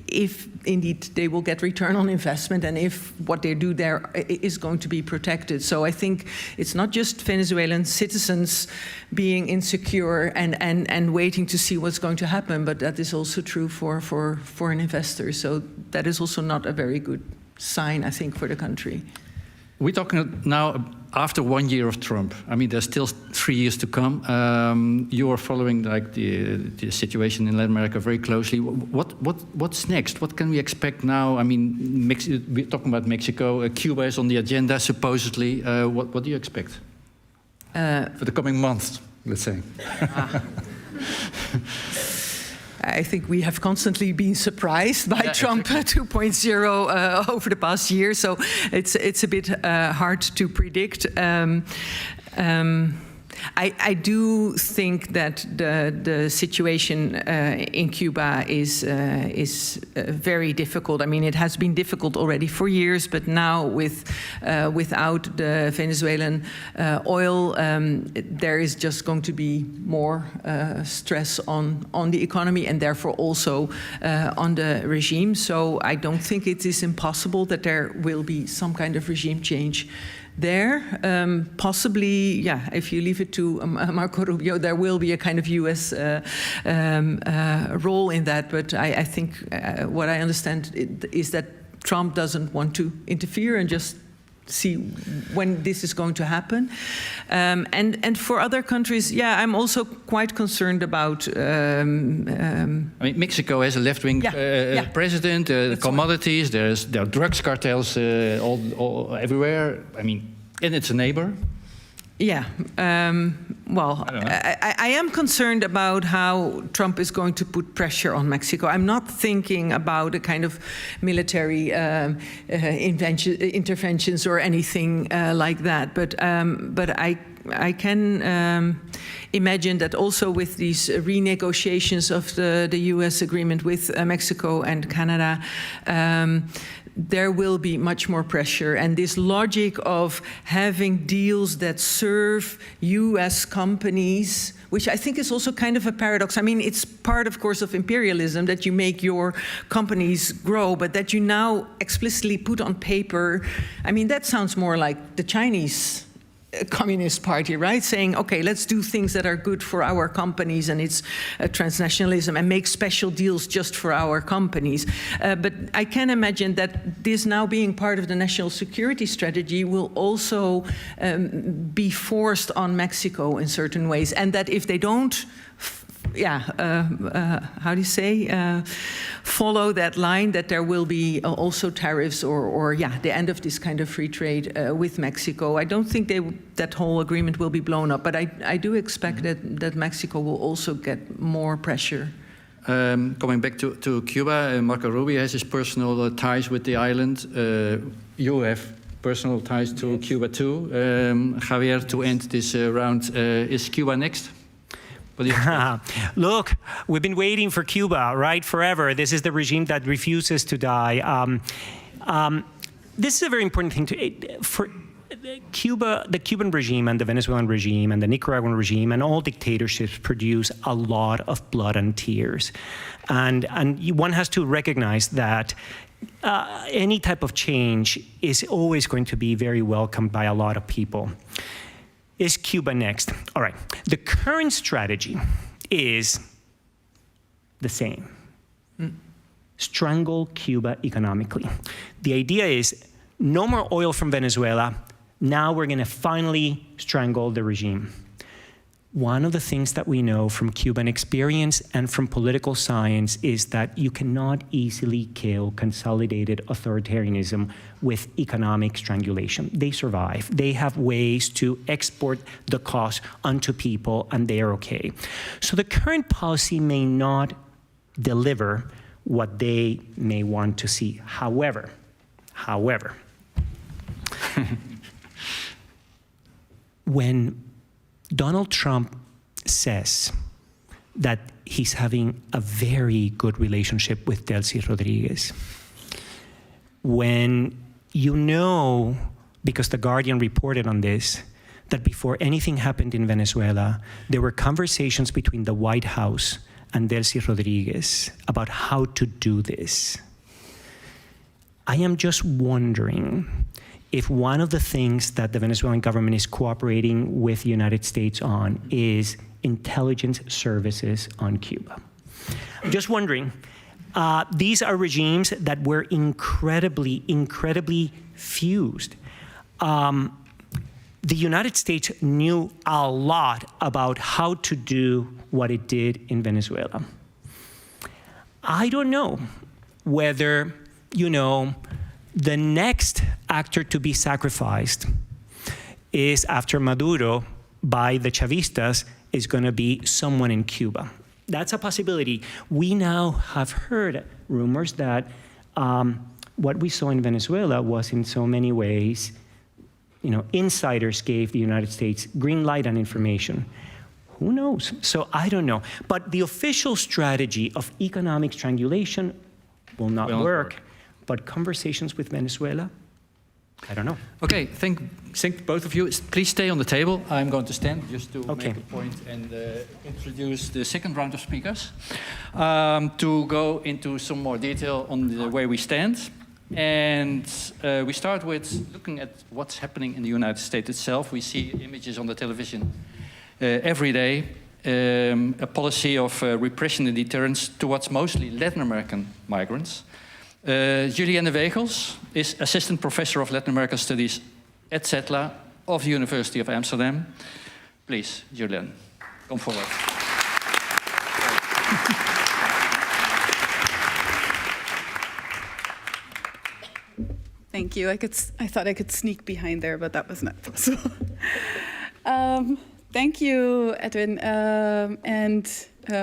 if indeed they will get return on investment and if what they do there is going to be protected. So I think it's not just Venezuelan citizens being insecure and waiting to see what's going to happen, but that is also true for foreign investors. So that is also not a very good sign, I think, for the country. We're talking now after 1 year of Trump. I mean, there's still 3 years to come. You are following like the situation in Latin America very closely. What's next? What can we expect now? I mean, we're talking about Mexico. Cuba is on the agenda, supposedly. What do you expect for the coming months, let's say? I think we have constantly been surprised by Trump 2.0 over the past year, so it's a bit hard to predict. I do think that the situation in Cuba is very difficult. I mean, it has been difficult already for years, but now without the Venezuelan oil, there is just going to be more stress on the economy and therefore also on the regime. So I don't think it is impossible that there will be some kind of regime change there. Possibly, yeah, if you leave it to Marco Rubio, there will be a kind of US role in that. But I think what I understand is that Trump doesn't want to interfere and just see when this is going to happen. And for other countries, yeah, I'm also quite concerned about... I mean, Mexico has a left-wing president, the commodities, there are drugs cartels all everywhere. I mean, and it's a neighbor. Yeah, well, I am concerned about how Trump is going to put pressure on Mexico. I'm not thinking about a kind of military interventions or anything like that, but I can imagine that also with these renegotiations of the U.S. agreement with Mexico and Canada, there will be much more pressure. And this logic of having deals that serve U.S. companies, which I think is also kind of a paradox. I mean, it's part, of course, of imperialism that you make your companies grow, but that you now explicitly put on paper. I mean, that sounds more like the Chinese Communist Party, right? Saying, okay, let's do things that are good for our companies, and it's transnationalism, and make special deals just for our companies. But I can imagine that this now being part of the national security strategy will also be forced on Mexico in certain ways, and that if they don't, how do you say, follow that line, that there will be also tariffs or the end of this kind of free trade with Mexico. I don't think that whole agreement will be blown up, but I do expect that Mexico will also get more pressure. Coming back to Cuba, Marco Rubio has his personal ties with the island. You have personal ties to Cuba too. Javier, to end this round, is Cuba next? Look, we've been waiting for Cuba, right, forever. This is the regime that refuses to die. This is a very important thing for Cuba. The Cuban regime and the Venezuelan regime and the Nicaraguan regime and all dictatorships produce a lot of blood and tears. And one has to recognize that any type of change is always going to be very welcomed by a lot of people. Is Cuba next? All right. The current strategy is the same. Strangle Cuba economically. The idea is no more oil from Venezuela. Now we're going to finally strangle the regime. One of the things that we know from Cuban experience and from political science is that you cannot easily kill consolidated authoritarianism with economic strangulation. They survive. They have ways to export the cost onto people, and they are okay. So the current policy may not deliver what they may want to see. However, when Donald Trump says that he's having a very good relationship with Delcy Rodriguez, when you know, because The Guardian reported on this, that before anything happened in Venezuela, there were conversations between the White House and Delcy Rodriguez about how to do this. I am just wondering if one of the things that the Venezuelan government is cooperating with the United States on is intelligence services on Cuba. I'm just wondering, these are regimes that were incredibly fused. The United States knew a lot about how to do what it did in Venezuela. I don't know whether, the next actor to be sacrificed is, after Maduro, by the Chavistas, is going to be someone in Cuba. That's a possibility. We now have heard rumors that what we saw in Venezuela was in so many ways, insiders gave the United States green light on information. Who knows? So I don't know. But the official strategy of economic strangulation will not work. But conversations with Venezuela, I don't know. Okay, thank both of you. Please stay on the table. I'm going to stand just to make a point and introduce the second round of speakers to go into some more detail on the way we stand. And we start with looking at what's happening in the United States itself. We see images on the television every day, a policy of repression and deterrence towards mostly Latin American migrants. Julianne Wegels is Assistant Professor of Latin American Studies etc. of the University of Amsterdam. Please, Julian, come forward. Thank you. I thought I could sneak behind there, but that was not possible. Thank you, Edwin, and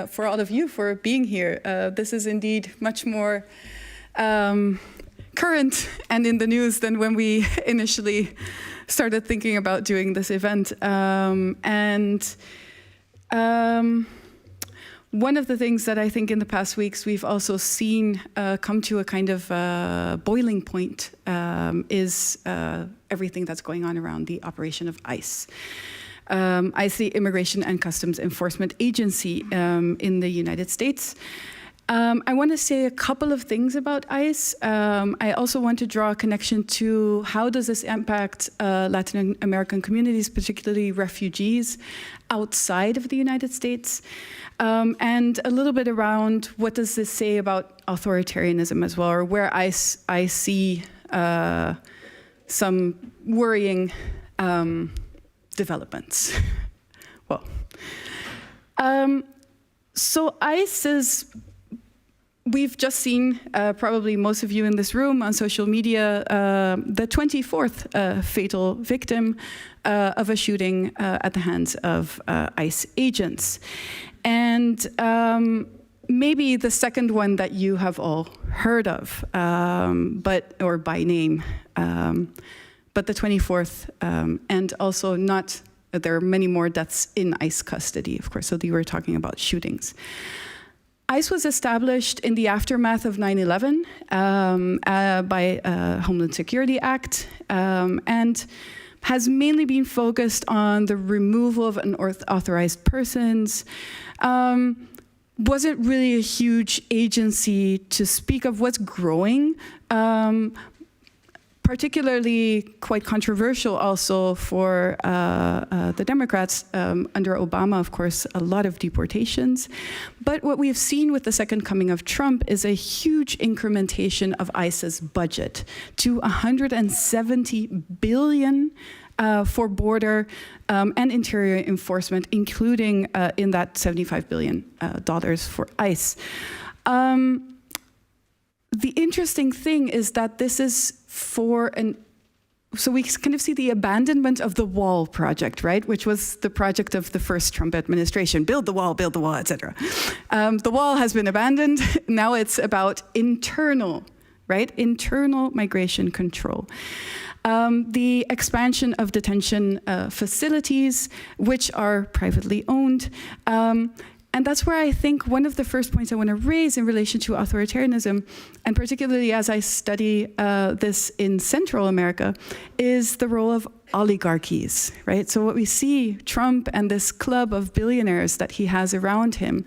for all of you for being here. This is indeed much more current and in the news than when we initially started thinking about doing this event. One of the things that I think in the past weeks we've also seen come to a kind of boiling point is everything that's going on around the operation of ICE. ICE, the Immigration and Customs Enforcement Agency in the United States. I want to say a couple of things about ICE. I also want to draw a connection to how does this impact Latin American communities, particularly refugees outside of the United States, and a little bit around what does this say about authoritarianism as well, or where I see some worrying developments. Well, so ICE is, we've just seen, probably most of you in this room on social media, the 24th fatal victim of a shooting at the hands of ICE agents. And maybe the second one that you have all heard of, or by name, but the 24th, and also not, there are many more deaths in ICE custody, of course, so you were talking about shootings. ICE was established in the aftermath of 9/11 by Homeland Security Act, and has mainly been focused on the removal of unauthorized persons. Wasn't really a huge agency to speak of. What's growing, particularly quite controversial also for the Democrats. Under Obama, of course, a lot of deportations. But what we've seen with the second coming of Trump is a huge incrementation of ICE's budget to $170 billion for border and interior enforcement, including in that $75 billion for ICE. The interesting thing is that this is so we kind of see the abandonment of the wall project, right? Which was the project of the first Trump administration, build the wall, etc. The wall has been abandoned. Now it's about internal migration control. The expansion of detention facilities, which are privately owned. And that's where I think one of the first points I want to raise in relation to authoritarianism, and particularly as I study this in Central America, is the role of oligarchies, right? So what we see, Trump and this club of billionaires that he has around him,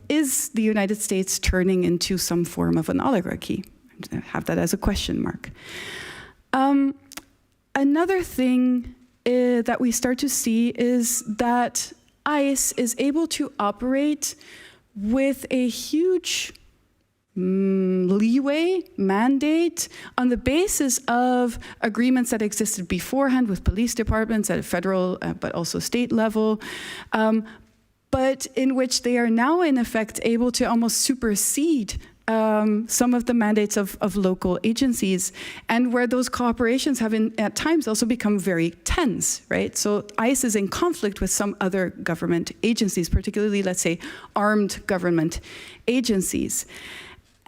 is the United States turning into some form of an oligarchy? I have that as a question mark. Another thing that we start to see is that ICE is able to operate with a huge leeway, mandate, on the basis of agreements that existed beforehand with police departments at a federal but also state level, but in which they are now in effect able to almost supersede some of the mandates of local agencies, and where those cooperations have at times also become very tense, right? So ICE is in conflict with some other government agencies, particularly, let's say, armed government agencies.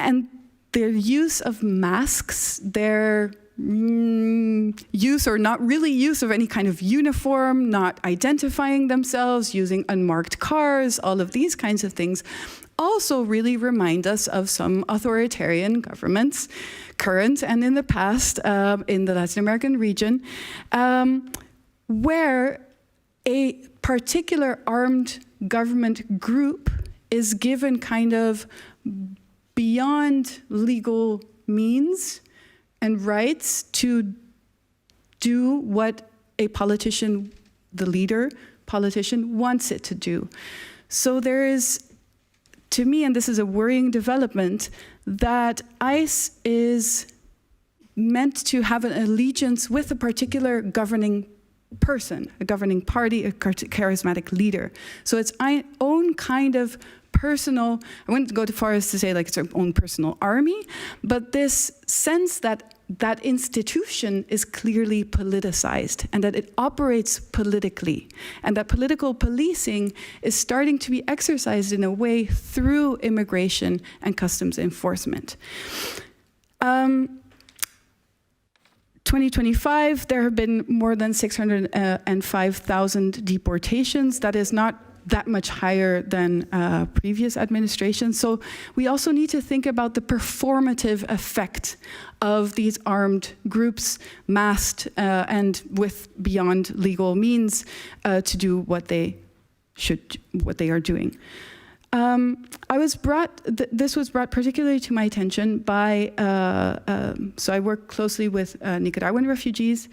And their use of masks, their use or not really use of any kind of uniform, not identifying themselves, using unmarked cars, all of these kinds of things, also really remind us of some authoritarian governments, current and in the past, in the Latin American region, where a particular armed government group is given kind of beyond legal means and rights to do what a politician, the leader, politician, wants it to do. So there is, to me, and this is a worrying development, that ICE is meant to have an allegiance with a particular governing person, a governing party, a charismatic leader. So its own kind of personal, I wouldn't go too far as to say like it's our own personal army, but this sense that that institution is clearly politicized and that it operates politically, and that political policing is starting to be exercised in a way through immigration and customs enforcement. 2025, there have been more than 605,000 deportations. That is not that much higher than previous administrations. So we also need to think about the performative effect of these armed groups, masked and with beyond legal means to do what they are doing. This was brought particularly to my attention by, so I work closely with Nicaraguan refugees,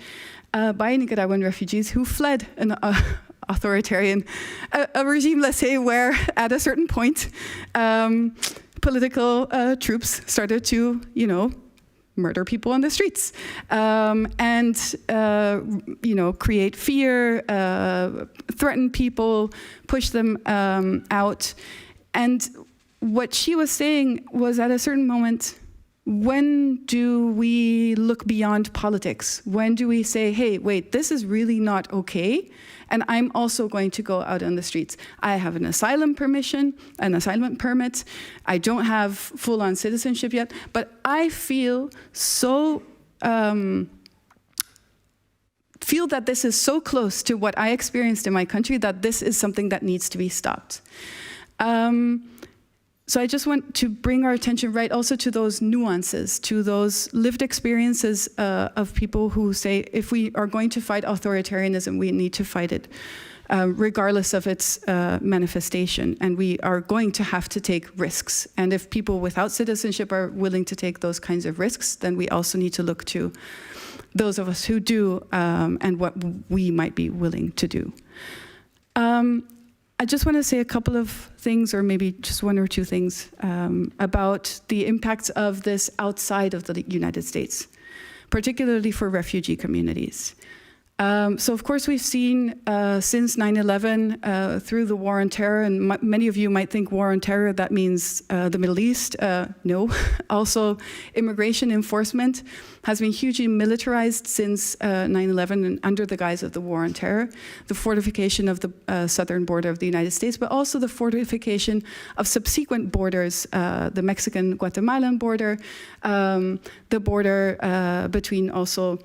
who fled an authoritarian, a regime, let's say, where at a certain point, political troops started to, murder people on the streets and, create fear, threaten people, push them out. And what she was saying was, at a certain moment, when do we look beyond politics? When do we say, hey, wait, this is really not okay, and I'm also going to go out on the streets? I have an asylum permission, an asylum permit. I don't have full-on citizenship yet, but I feel so feel that this is so close to what I experienced in my country that this is something that needs to be stopped. So I just want to bring our attention right also to those nuances, to those lived experiences of people who say, if we are going to fight authoritarianism, we need to fight it regardless of its manifestation. And we are going to have to take risks. And if people without citizenship are willing to take those kinds of risks, then we also need to look to those of us who do and what we might be willing to do. I just want to say a couple of things, or maybe just one or two things, about the impacts of this outside of the United States, particularly for refugee communities. So of course we've seen since 9/11 through the war on terror, and many of you might think war on terror, that means the Middle East. No. Also, immigration enforcement has been hugely militarized since 9/11 and under the guise of the war on terror. The fortification of the southern border of the United States, but also the fortification of subsequent borders, the Mexican-Guatemalan border, the border between also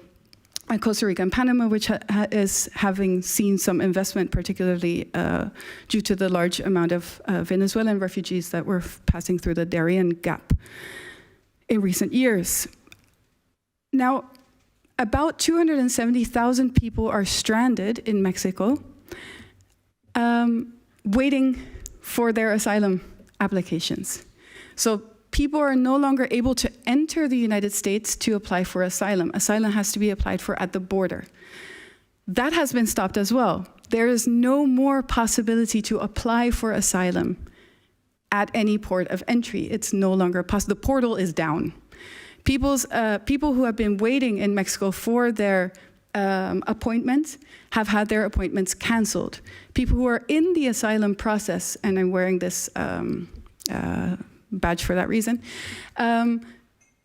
Costa Rica and Panama, which is having seen some investment, particularly due to the large amount of Venezuelan refugees that were passing through the Darien Gap in recent years. Now, about 270,000 people are stranded in Mexico, waiting for their asylum applications. So people are no longer able to enter the United States to apply for asylum. Asylum has to be applied for at the border. That has been stopped as well. There is no more possibility to apply for asylum at any port of entry. It's no longer possible. The portal is down. People who have been waiting in Mexico for their appointments have had their appointments canceled. People who are in the asylum process, and I'm wearing this badge for that reason,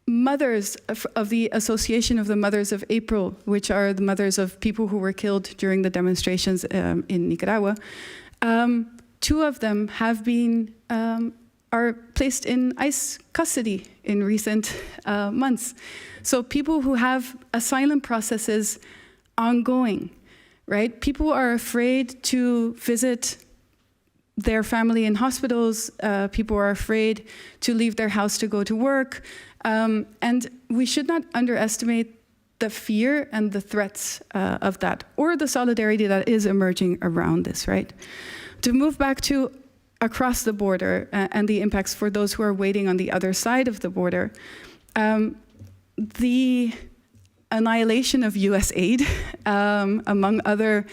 mothers of the Association of the Mothers of April, which are the mothers of people who were killed during the demonstrations in Nicaragua, two of them have been are placed in ICE custody in recent months. So people who have asylum processes ongoing, right? People are afraid to visit their family in hospitals. People are afraid to leave their house to go to work. And we should not underestimate the fear and the threats of that, or the solidarity that is emerging around this, right? To move back to across the border and the impacts for those who are waiting on the other side of the border, the annihilation of US aid, among other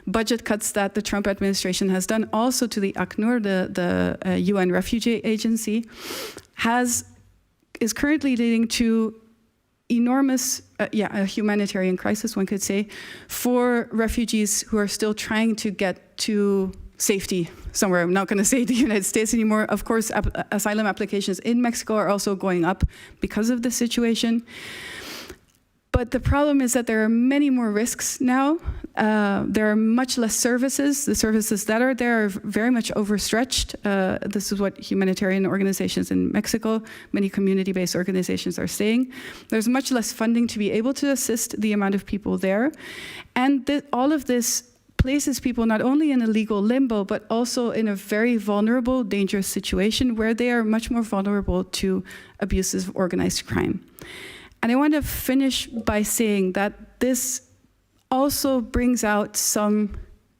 budget cuts that the Trump administration has done, also to the ACNUR, the UN Refugee Agency, is currently leading to enormous, a humanitarian crisis, one could say, for refugees who are still trying to get to safety somewhere. I'm not going to say the United States anymore. Of course, asylum applications in Mexico are also going up because of the situation. But the problem is that there are many more risks now. There are much less services. The services that are there are very much overstretched. This is what humanitarian organizations in Mexico, many community-based organizations are saying. There's much less funding to be able to assist the amount of people there. And all of this places people not only in a legal limbo, but also in a very vulnerable, dangerous situation where they are much more vulnerable to abuses of organized crime. And I want to finish by saying that this also brings out some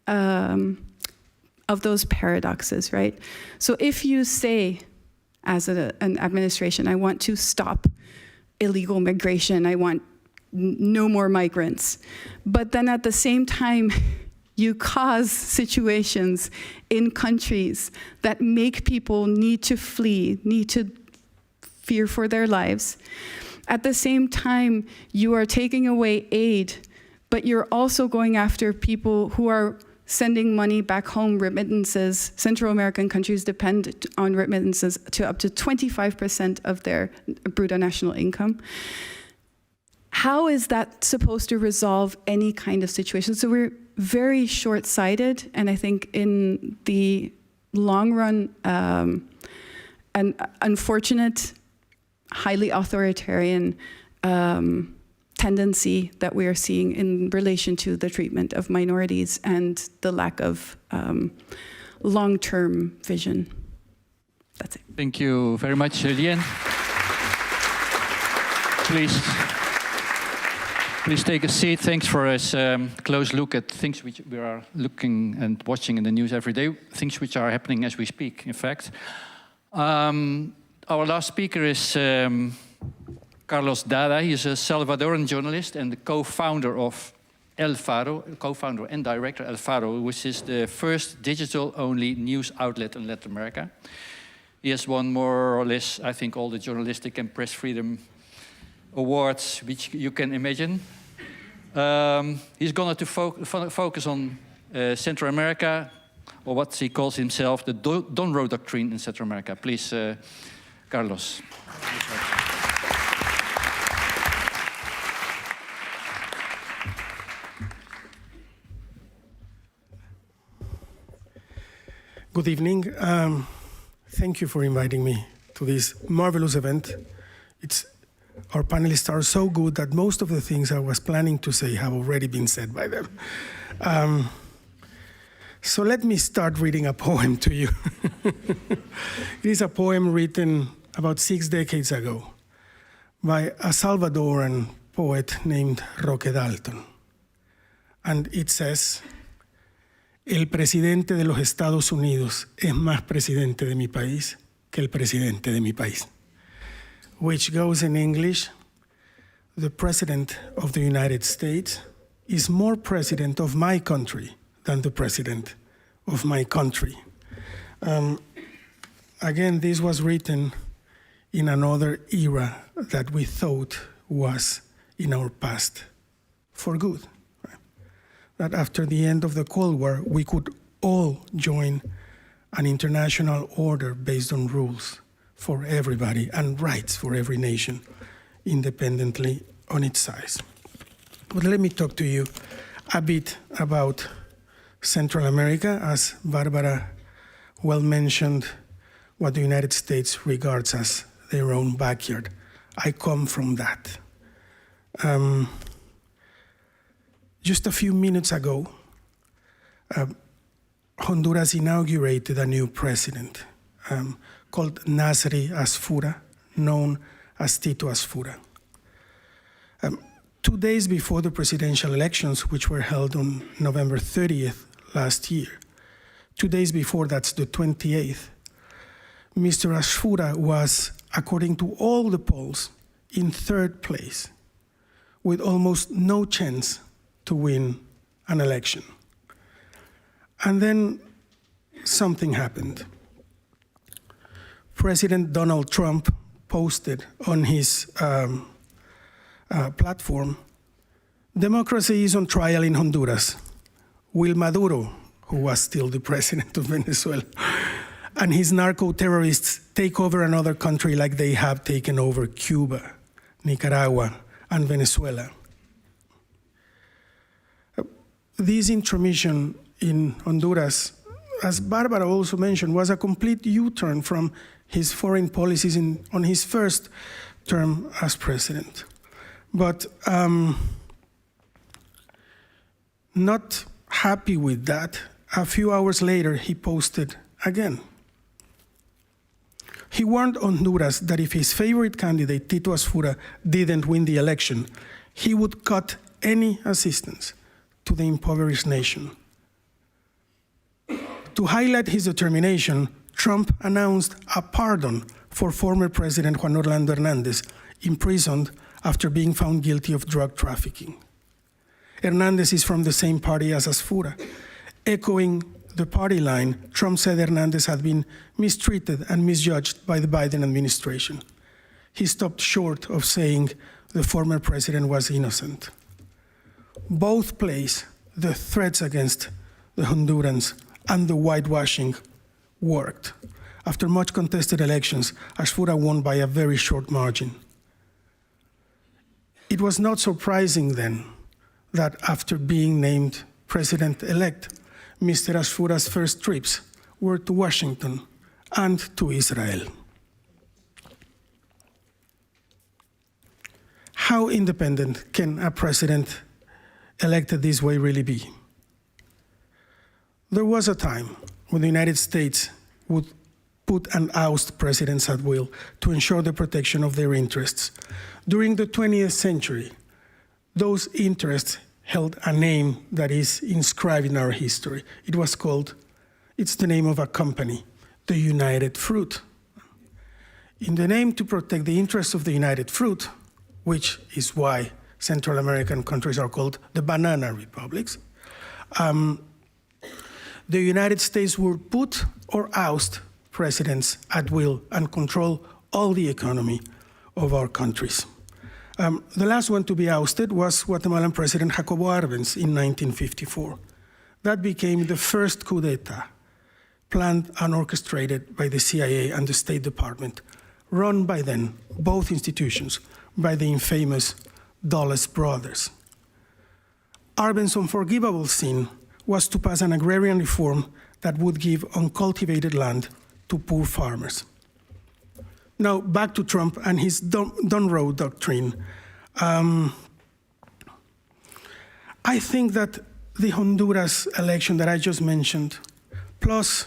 of those paradoxes, right? So if you say, as an administration, I want to stop illegal migration, I want no more migrants, but then at the same time, you cause situations in countries that make people need to flee, need to fear for their lives. At the same time, you are taking away aid, but you're also going after people who are sending money back home, remittances. Central American countries depend on remittances to up to 25% of their brutto national income. How is that supposed to resolve any kind of situation? So we're very short-sighted, and I think in the long run, an unfortunate, highly authoritarian tendency that we are seeing in relation to the treatment of minorities and the lack of long-term vision. That's it. Thank you very much, Lien. Please take a seat. Thanks for this close look at things which we are looking and watching in the news every day, things which are happening as we speak, in fact. Our last speaker is Carlos Dada. He is a Salvadoran journalist and the co-founder of El Faro, co-founder and director El Faro, which is the first digital-only news outlet in Latin America. He has won more or less, I think, all the journalistic and press freedom awards which you can imagine. He's going to focus on Central America, or what he calls himself, the Donroe Doctrine in Central America. Please, Carlos. Good evening. Thank you for inviting me to this marvelous event. Our panelists are so good that most of the things I was planning to say have already been said by them. So let me start reading a poem to you. It is a poem written about 6 decades ago by a Salvadoran poet named Roque Dalton. And it says, El presidente de los Estados Unidos es más presidente de mi país que el presidente de mi país. Which goes in English, the president of the United States is more president of my country than the president of my country. Again, this was written in another era that we thought was in our past for good. Right? That after the end of the Cold War, we could all join an international order based on rules for everybody and rights for every nation, independently on its size. But let me talk to you a bit about Central America, as Barbara well mentioned, what the United States regards as their own backyard. I come from that. Just a few minutes ago, Honduras inaugurated a new president called Nasri Asfura, known as Tito Asfura. 2 days before the presidential elections, which were held on November 30th last year, 2 days before, that's the 28th, Mr. Asfura was, according to all the polls, in 3rd place, with almost no chance to win an election. And then something happened. President Donald Trump posted on his platform, democracy is on trial in Honduras. Will Maduro, who was still the president of Venezuela, and his narco-terrorists take over another country like they have taken over Cuba, Nicaragua, and Venezuela? This intromission in Honduras, as Barbara also mentioned, was a complete U-turn from his foreign policies on his first term as president. But not happy with that, a few hours later he posted again. He warned Honduras that if his favorite candidate, Tito Asfura, didn't win the election, he would cut any assistance to the impoverished nation. To highlight his determination, Trump announced a pardon for former President Juan Orlando Hernandez, imprisoned after being found guilty of drug trafficking. Hernandez is from the same party as Asfura. Echoing the party line, Trump said Hernandez had been mistreated and misjudged by the Biden administration. He stopped short of saying the former president was innocent. Both place the threats against the Hondurans and the whitewashing worked. After much contested elections, Asfura won by a very short margin. It was not surprising then that after being named president-elect, Mr. Asfura's first trips were to Washington and to Israel. How independent can a president elected this way really be? There was a time when the United States would put and oust presidents at will to ensure the protection of their interests. During the 20th century, those interests held a name that is inscribed in our history. It's the name of a company, the United Fruit. In the name to protect the interests of the United Fruit, which is why Central American countries are called the banana republics, the United States would put or oust presidents at will and control all the economy of our countries. The last one to be ousted was Guatemalan President Jacobo Arbenz in 1954. That became the first coup d'etat, planned and orchestrated by the CIA and the State Department, run by then, both institutions, by the infamous Dulles brothers. Arbenz's unforgivable sin was to pass an agrarian reform that would give uncultivated land to poor farmers. Now, back to Trump and his Donroe Doctrine. I think that the Honduras election that I just mentioned, plus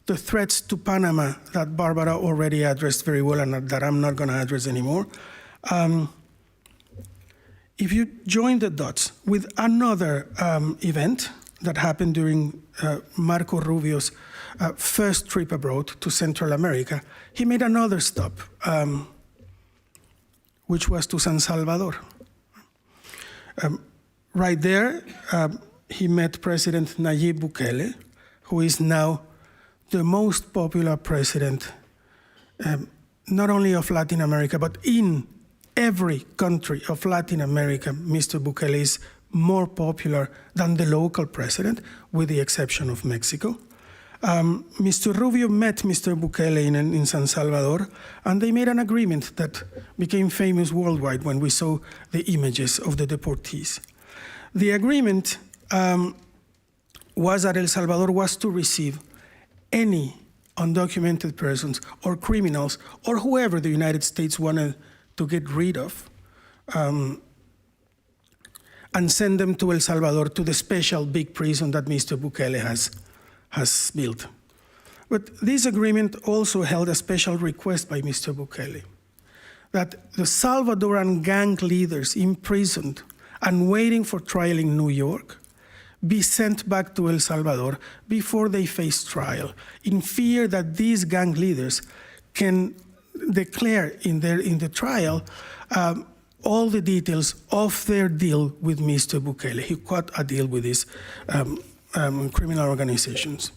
the threats to Panama that Barbara already addressed very well and that I'm not going to address anymore, if you join the dots with another event that happened during Marco Rubio's first trip abroad to Central America, he made another stop, which was to San Salvador. Right there, he met President Nayib Bukele, who is now the most popular president, not only of Latin America, but in every country of Latin America. Mr. Bukele is more popular than the local president, with the exception of Mexico. Mr. Rubio met Mr. Bukele in San Salvador, and they made an agreement that became famous worldwide when we saw the images of the deportees. The agreement was that El Salvador was to receive any undocumented persons or criminals or whoever the United States wanted to get rid of, and send them to El Salvador, to the special big prison that Mr. Bukele has built. But this agreement also held a special request by Mr. Bukele, that the Salvadoran gang leaders imprisoned and waiting for trial in New York be sent back to El Salvador before they face trial, in fear that these gang leaders can declare in the trial all the details of their deal with Mr. Bukele. He cut a deal with these criminal organizations.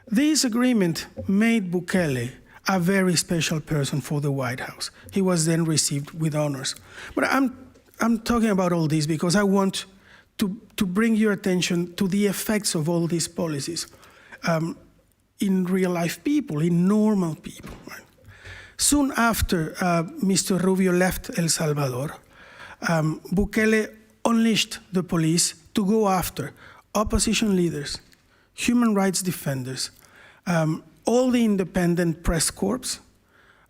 This agreement made Bukele a very special person for the White House. He was then received with honors. But I'm talking about all this because I want to bring your attention to the effects of all these policies in real life people, in normal people. Right? Soon after Mr. Rubio left El Salvador, Bukele unleashed the police to go after opposition leaders, human rights defenders, all the independent press corps,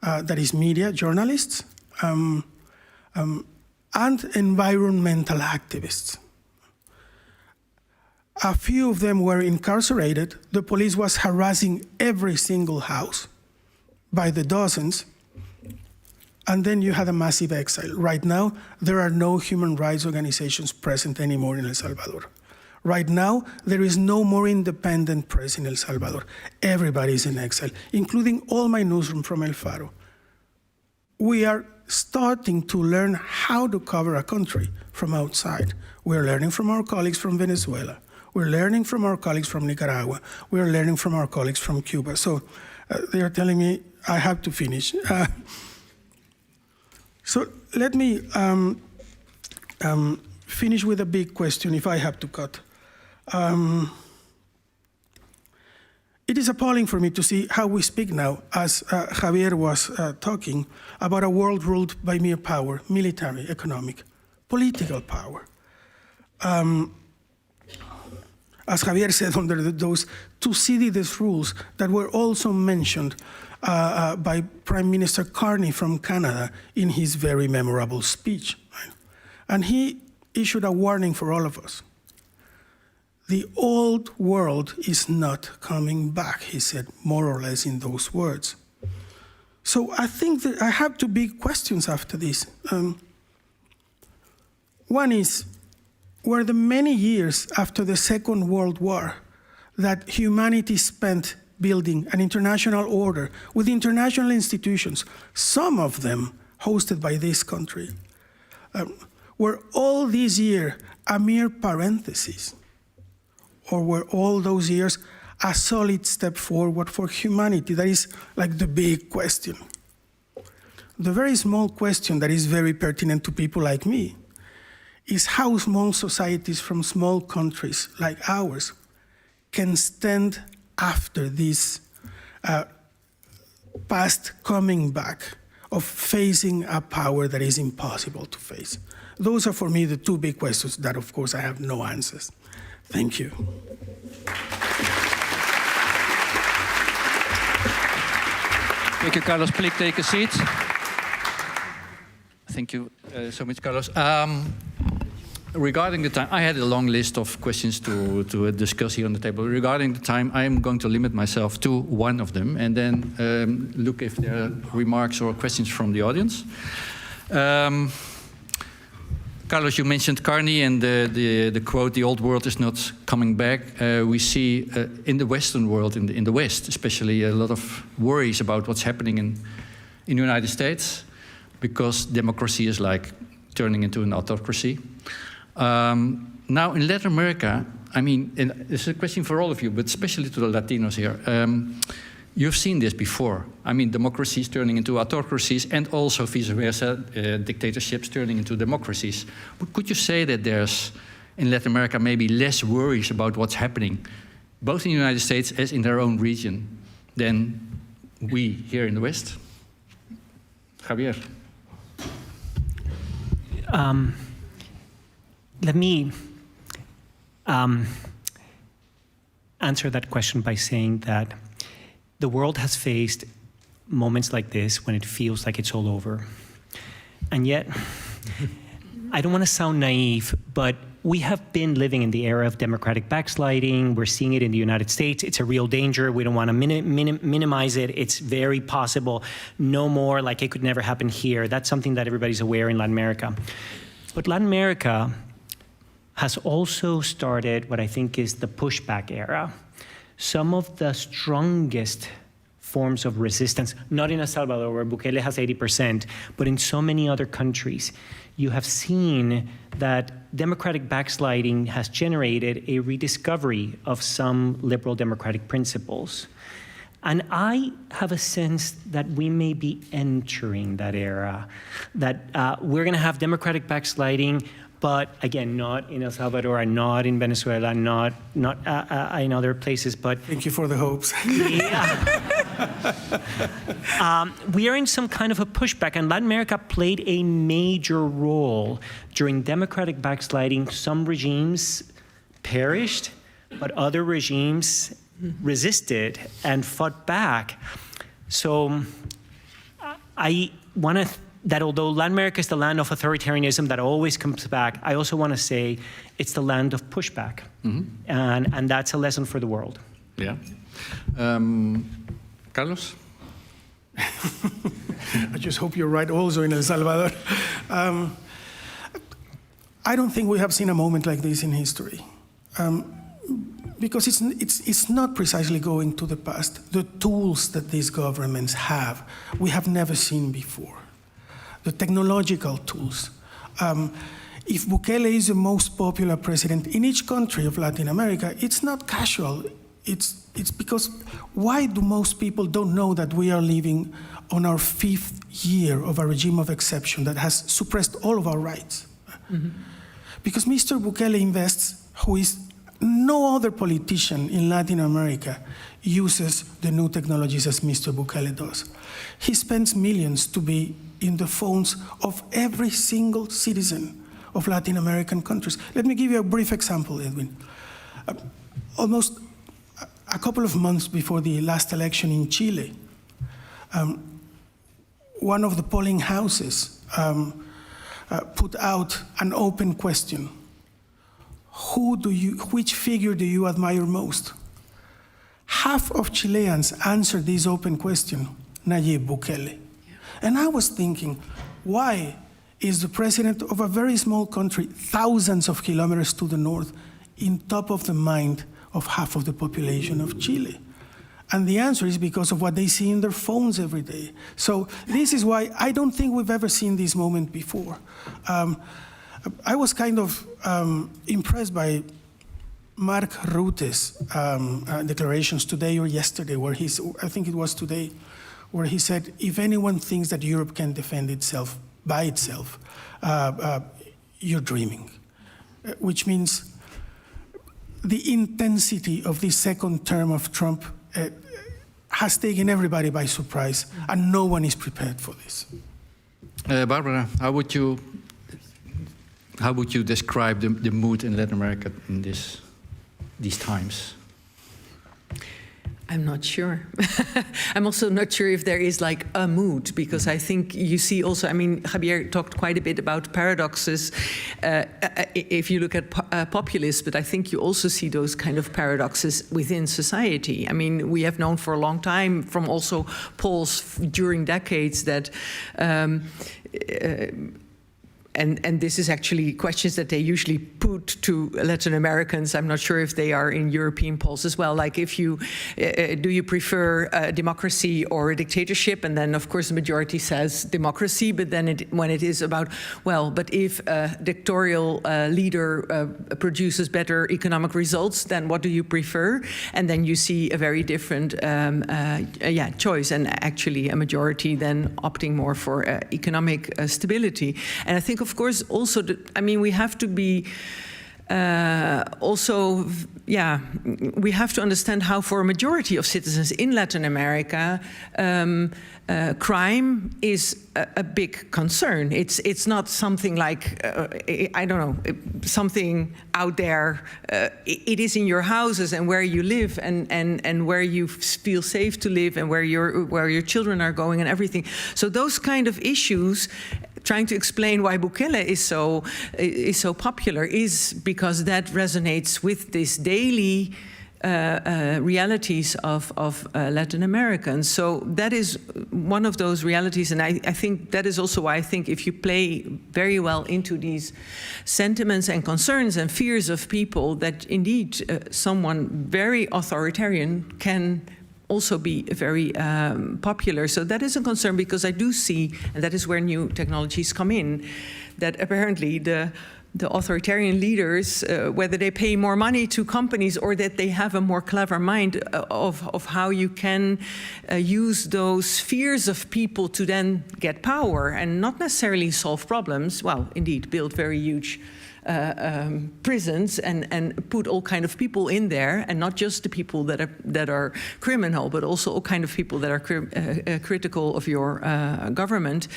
that is media, journalists, and environmental activists. A few of them were incarcerated. The police was harassing every single house by the dozens. And then you had a massive exile. Right now, there are no human rights organizations present anymore in El Salvador. Right now, there is no more independent press in El Salvador. Everybody is in exile, including all my newsroom from El Faro. We are starting to learn how to cover a country from outside. We're learning from our colleagues from Venezuela. We're learning from our colleagues from Nicaragua. We're learning from our colleagues from Cuba. So they are telling me I have to finish. So let me finish with a big question, if I have to cut. It is appalling for me to see how we speak now, as Javier was talking, about a world ruled by mere power, military, economic, political power. As Javier said, under those Thucydides rules that were also mentioned by Prime Minister Carney from Canada in his very memorable speech. Right? And he issued a warning for all of us. The old world is not coming back, he said, more or less in those words. So I think that I have two big questions after this. One is, were the many years after the Second World War that humanity spent building an international order with international institutions, some of them hosted by this country, were all these years a mere parenthesis? Or were all those years a solid step forward for humanity? That is like the big question. The very small question that is very pertinent to people like me is how small societies from small countries like ours can stand after this past coming back of facing a power that is impossible to face. Those are for me the two big questions that, of course, I have no answers. Thank you. Thank you, Carlos. Please take a seat. Thank you so much, Carlos. Regarding the time, I had a long list of questions to discuss here on the table. Regarding the time, I am going to limit myself to one of them and then look if there are remarks or questions from the audience. Carlos, you mentioned Carney and the quote, "The old world is not coming back." We see in the Western world, in the West especially, a lot of worries about what's happening in the United States because democracy is like turning into an autocracy. Now in Latin America, I mean, and this is a question for all of you, but especially to the Latinos here. You've seen this before. I mean, democracies turning into autocracies and also vice versa, dictatorships turning into democracies. But could you say that there's, in Latin America, maybe less worries about what's happening, both in the United States as in their own region, than we here in the West? Javier. Let me answer that question by saying that the world has faced moments like this when it feels like it's all over. And yet, I don't want to sound naive, but we have been living in the era of democratic backsliding. We're seeing it in the United States. It's a real danger. We don't want to minimize it. It's very possible. No more, like it could never happen here. That's something that everybody's aware in Latin America. But Latin America has also started what I think is the pushback era. Some of the strongest forms of resistance, not in El Salvador where Bukele has 80%, but in so many other countries, you have seen that democratic backsliding has generated a rediscovery of some liberal democratic principles. And I have a sense that we may be entering that era, that we're going to have democratic backsliding, but again, not in El Salvador, and not in Venezuela, not in other places. But thank you for the hopes. We are in some kind of a pushback, and Latin America played a major role during democratic backsliding. Some regimes perished, but other regimes resisted and fought back. So I want to, that although Latin America is the land of authoritarianism that always comes back, I also want to say it's the land of pushback. And that's a lesson for the world. Yeah. Carlos? I just hope you're right also in El Salvador. I don't think we have seen a moment like this in history. Because it's not precisely going to the past. The tools that these governments have, we have never seen before. The technological tools. If Bukele is the most popular president in each country of Latin America, it's not casual. It's because why do most people don't know that we are living on our 5th year of a regime of exception that has suppressed all of our rights? Because Mr. Bukele invests, who is no other politician in Latin America uses the new technologies as Mr. Bukele does. He spends millions to be in the phones of every single citizen of Latin American countries. Let me give you a brief example, Edwin. Almost a couple of months before the last election in Chile, one of the polling houses put out an open question. Which figure do you admire most? Half of Chileans answered this open question, Nayib Bukele. And I was thinking, why is the president of a very small country, thousands of kilometers to the north, in top of the mind of half of the population of Chile? And the answer is because of what they see in their phones every day. So this is why I don't think we've ever seen this moment before. I was kind of impressed by Mark Rutte's declarations today or yesterday, where I think it was today, where he said, if anyone thinks that Europe can defend itself by itself, you're dreaming. Which means the intensity of this second term of Trump has taken everybody by surprise, and no one is prepared for this. Barbara, how would you describe the mood in Latin America in these times? I'm not sure. I'm also not sure if there is like a mood, because I think you see also, I mean, Javier talked quite a bit about paradoxes if you look at populism, but I think you also see those kind of paradoxes within society. I mean, we have known for a long time from also polls during decades that and this is actually questions that they usually put to Latin Americans. I'm not sure if they are in European polls as well. Like, if you do you prefer democracy or a dictatorship? And then, of course, the majority says democracy. But then, when it is about, well, but if a dictatorial leader produces better economic results, then what do you prefer? And then you see a very different choice, and actually a majority then opting more for economic stability. And I think, of course, also, we have to be we have to understand how, for a majority of citizens in Latin America, crime is a big concern. It's not something like, I don't know, something out there. It is in your houses and where you live, and where you feel safe to live, and where your children are going and everything. So those kind of issues, trying to explain why Bukele is so popular, is because that resonates with this daily realities of Latin Americans. So that is one of those realities, and I think that is also why I think if you play very well into these sentiments and concerns and fears of people, that indeed someone very authoritarian can also be very popular. So that is a concern, because I do see, and that is where new technologies come in, that apparently the the authoritarian leaders, whether they pay more money to companies or that they have a more clever mind of how you can use those fears of people to then get power and not necessarily solve problems. Well, indeed, build very huge prisons and put all kind of people in there, and not just the people that are criminal, but also all kind of people that are critical of your government.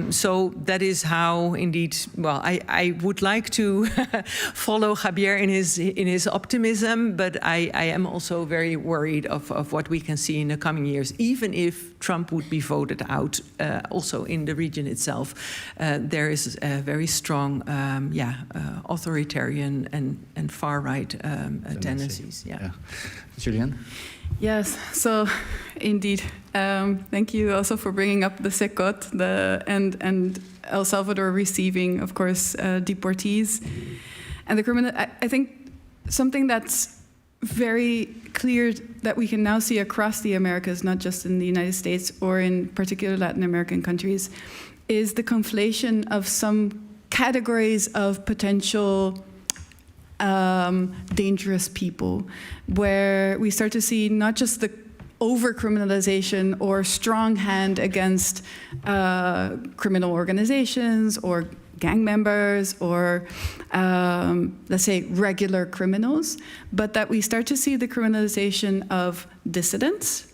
So that is how, indeed. Well, I would like to follow Javier in his optimism, but I am also very worried of what we can see in the coming years. Even if Trump would be voted out, also in the region itself, there is a very strong, authoritarian and far-right tendencies. Yeah. Julian? Yes, so indeed. Thank you also for bringing up the SECOT and El Salvador receiving, of course, deportees. And the criminal, I think something that's very clear that we can now see across the Americas, not just in the United States or in particular Latin American countries, is the conflation of some categories of potential dangerous people, where we start to see not just the over-criminalization or strong hand against criminal organizations or gang members or, let's say, regular criminals, but that we start to see the criminalization of dissidents,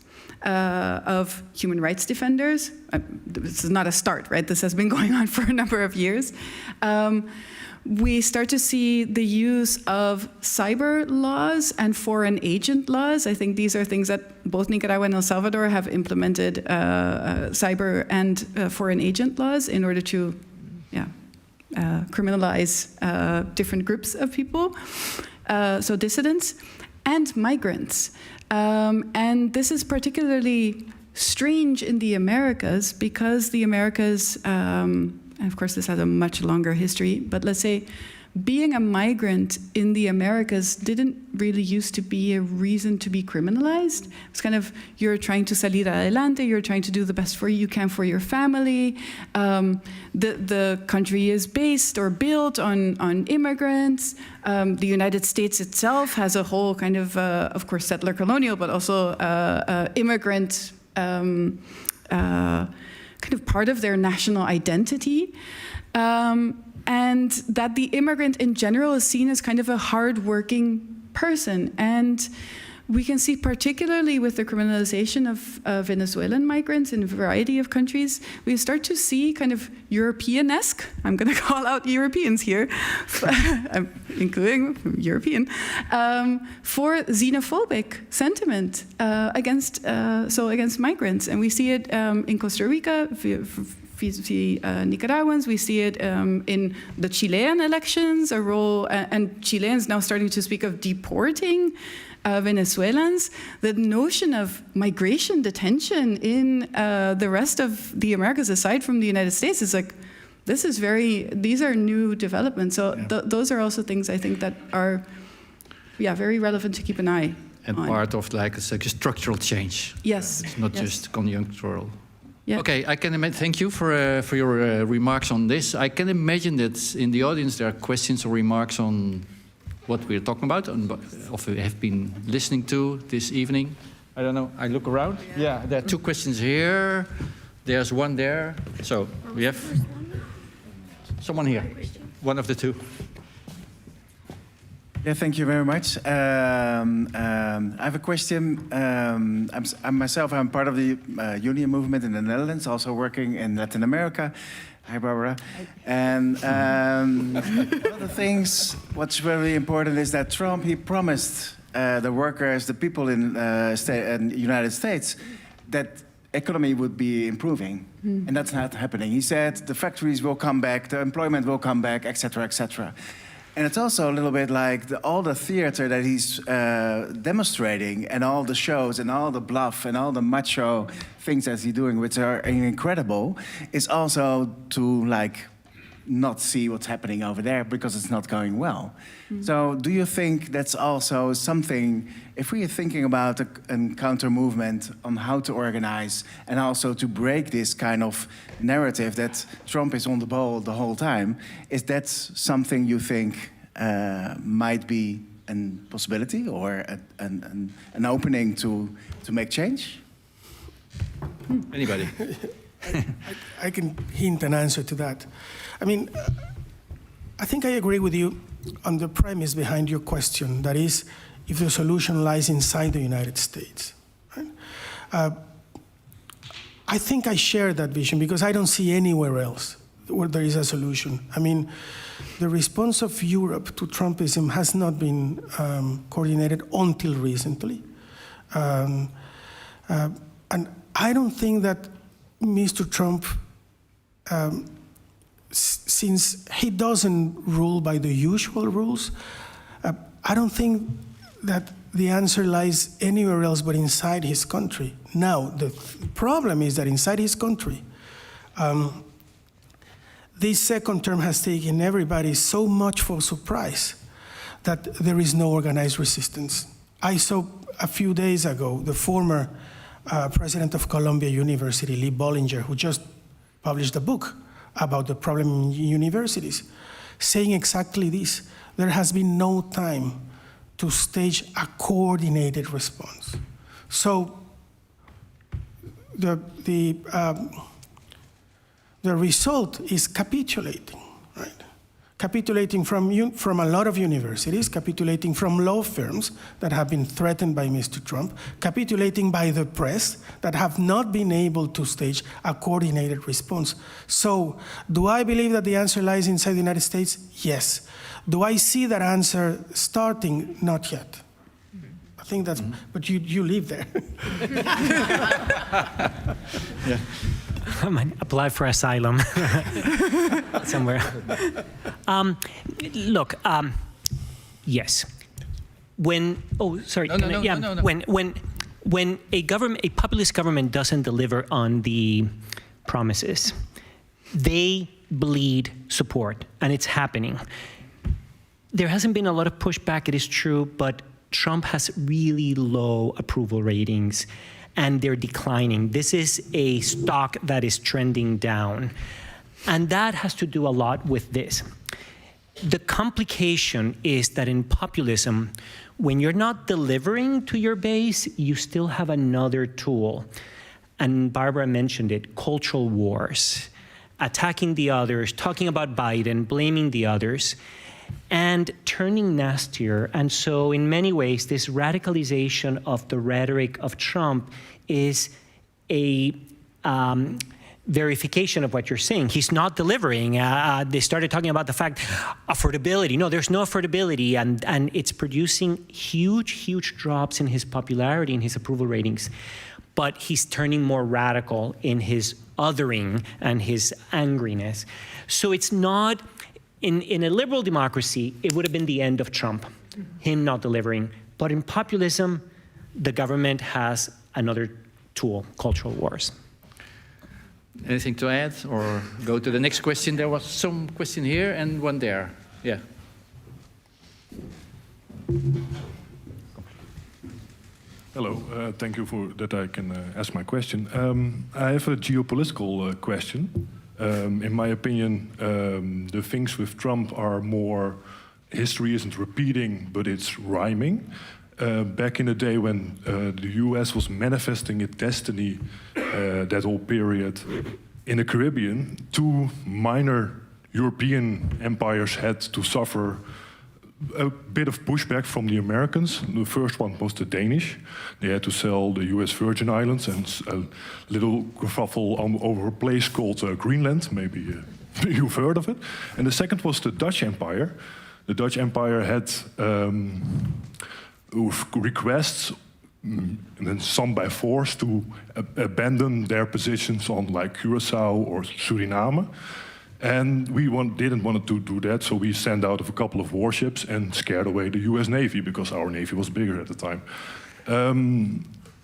of human rights defenders. This is not a start, right? This has been going on for a number of years. We start to see the use of cyber laws and foreign agent laws. I think these are things that both Nicaragua and El Salvador have implemented cyber and foreign agent laws in order to criminalize different groups of people, so dissidents and migrants. And this is particularly strange in the Americas because the Americas, and of course this has a much longer history, but let's say being a migrant in the Americas didn't really used to be a reason to be criminalized. It's kind of, you're trying to salir adelante, you're trying to do the best you can for your family. The country is based or built on immigrants. The United States itself has a whole kind of course, settler colonial, but also immigrant kind of part of their national identity. And that the immigrant in general is seen as kind of a hard-working person. And we can see, particularly with the criminalization of Venezuelan migrants in a variety of countries, we start to see kind of European-esque, I'm going to call out Europeans here, including European, for xenophobic sentiment against migrants. And we see it in Costa Rica, Nicaraguans, we see it in the Chilean elections, and Chileans now starting to speak of deporting Venezuelans. The notion of migration detention in the rest of the Americas, aside from the United States, is like, these are new developments. So those are also things I think that are, very relevant to keep an eye and on. Part of like a structural change. Yes. It's not just conjunctural. Yeah. Okay, I can thank you for your remarks on this. I can imagine that in the audience there are questions or remarks on what we're talking about and what we have been listening to this evening. I don't know, I look around. Yeah, there are two questions here. There's one there. So we have someone here, one of the two. Yeah, thank you very much. I have a question. I'm part of the union movement in the Netherlands, also working in Latin America. Hi, Barbara. And one of the things, what's very important is that Trump, he promised the workers, the people in the United States, that economy would be improving. And that's not happening. He said the factories will come back, the employment will come back, etc., etc. And it's also a little bit like all the theater that he's demonstrating and all the shows and all the bluff and all the macho things that he's doing, which are incredible, is also to like not see what's happening over there because it's not going well. So do you think that's also something, if we are thinking about a counter movement on how to organize and also to break this kind of narrative that Trump is on the ball the whole time, is that something you think might be a possibility or an opening to make change? Anybody? I can hint an answer to that. I mean, I think I agree with you on the premise behind your question, that is, if the solution lies inside the United States. Right? I think I share that vision because I don't see anywhere else where there is a solution. I mean, the response of Europe to Trumpism has not been coordinated until recently. And I don't think that Mr. Trump, since he doesn't rule by the usual rules, I don't think that the answer lies anywhere else but inside his country. Now, the problem is that inside his country, this second term has taken everybody so much for surprise that there is no organized resistance. I saw a few days ago the former president of Columbia University, Lee Bollinger, who just published a book about the problem in universities, saying exactly this. There has been no time to stage a coordinated response. So the result is capitulating, right? Capitulating from a lot of universities, capitulating from law firms that have been threatened by Mr. Trump, capitulating by the press that have not been able to stage a coordinated response. So, do I believe that the answer lies inside the United States? Yes. Do I see that answer starting? Not yet. I think that's, but you live there. Yeah. I might apply for asylum somewhere. Look, yes. When when a populist government doesn't deliver on the promises, they bleed support, and it's happening. There hasn't been a lot of pushback, it is true, but Trump has really low approval ratings, and they're declining. This is a stock that is trending down. And that has to do a lot with this. The complication is that in populism, when you're not delivering to your base, you still have another tool. And Barbara mentioned it, cultural wars, attacking the others, talking about Biden, blaming the others, and turning nastier. And so in many ways, this radicalization of the rhetoric of Trump is a verification of what you're saying. He's not delivering. They started talking about the fact, affordability. No, there's no affordability, and it's producing huge drops in his popularity and his approval ratings. But he's turning more radical in his othering and his angriness. So it's not, in a liberal democracy, it would have been the end of Trump, him not delivering. But in populism, the government has another tool, cultural wars. Anything to add or go to the next question? There was some question here and one there. Yeah. Hello, thank you for that I can ask my question. I have a geopolitical question. In my opinion, the things with Trump are more, history isn't repeating, but it's rhyming. Back in the day when the US was manifesting its destiny, that whole period, in the Caribbean, two minor European empires had to suffer a bit of pushback from the Americans. The first one was the Danish. They had to sell the US Virgin Islands and a little kerfuffle over a place called Greenland. Maybe you've heard of it. And the second was the Dutch Empire. The Dutch Empire had requests, and then some by force, to abandon their positions on like Curacao or Suriname. And we didn't want to do that, so we sent out a couple of warships and scared away the US Navy, because our Navy was bigger at the time.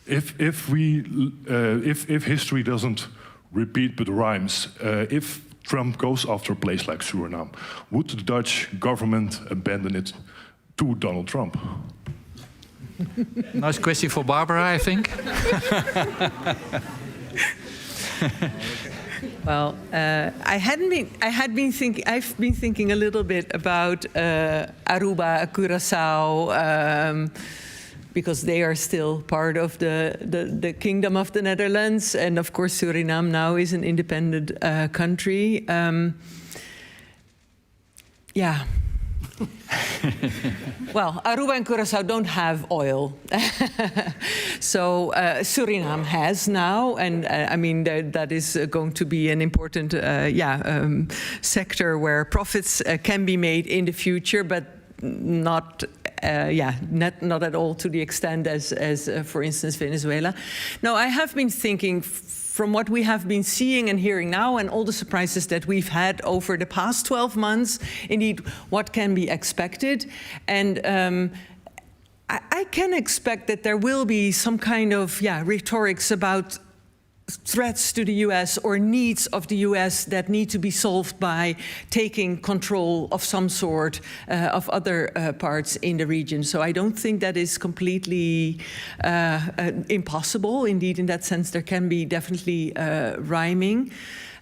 If history doesn't repeat but rhymes, if Trump goes after a place like Suriname, would the Dutch government abandon it to Donald Trump? Nice question for Barbara, I think. Well, I've been thinking a little bit about Aruba, Curaçao, because they are still part of the Kingdom of the Netherlands, and of course Suriname now is an independent country. Yeah. Well, Aruba and Curaçao don't have oil. So Suriname has now, and I mean, that is going to be an important sector where profits can be made in the future, but not at all to the extent as for instance, Venezuela. No, I have been thinking, from what we have been seeing and hearing now and all the surprises that we've had over the past 12 months, indeed, what can be expected. And I can expect that there will be some kind of rhetorics about threats to the US or needs of the US that need to be solved by taking control of some sort of other parts in the region. So I don't think that is completely impossible. Indeed, in that sense, there can be definitely rhyming.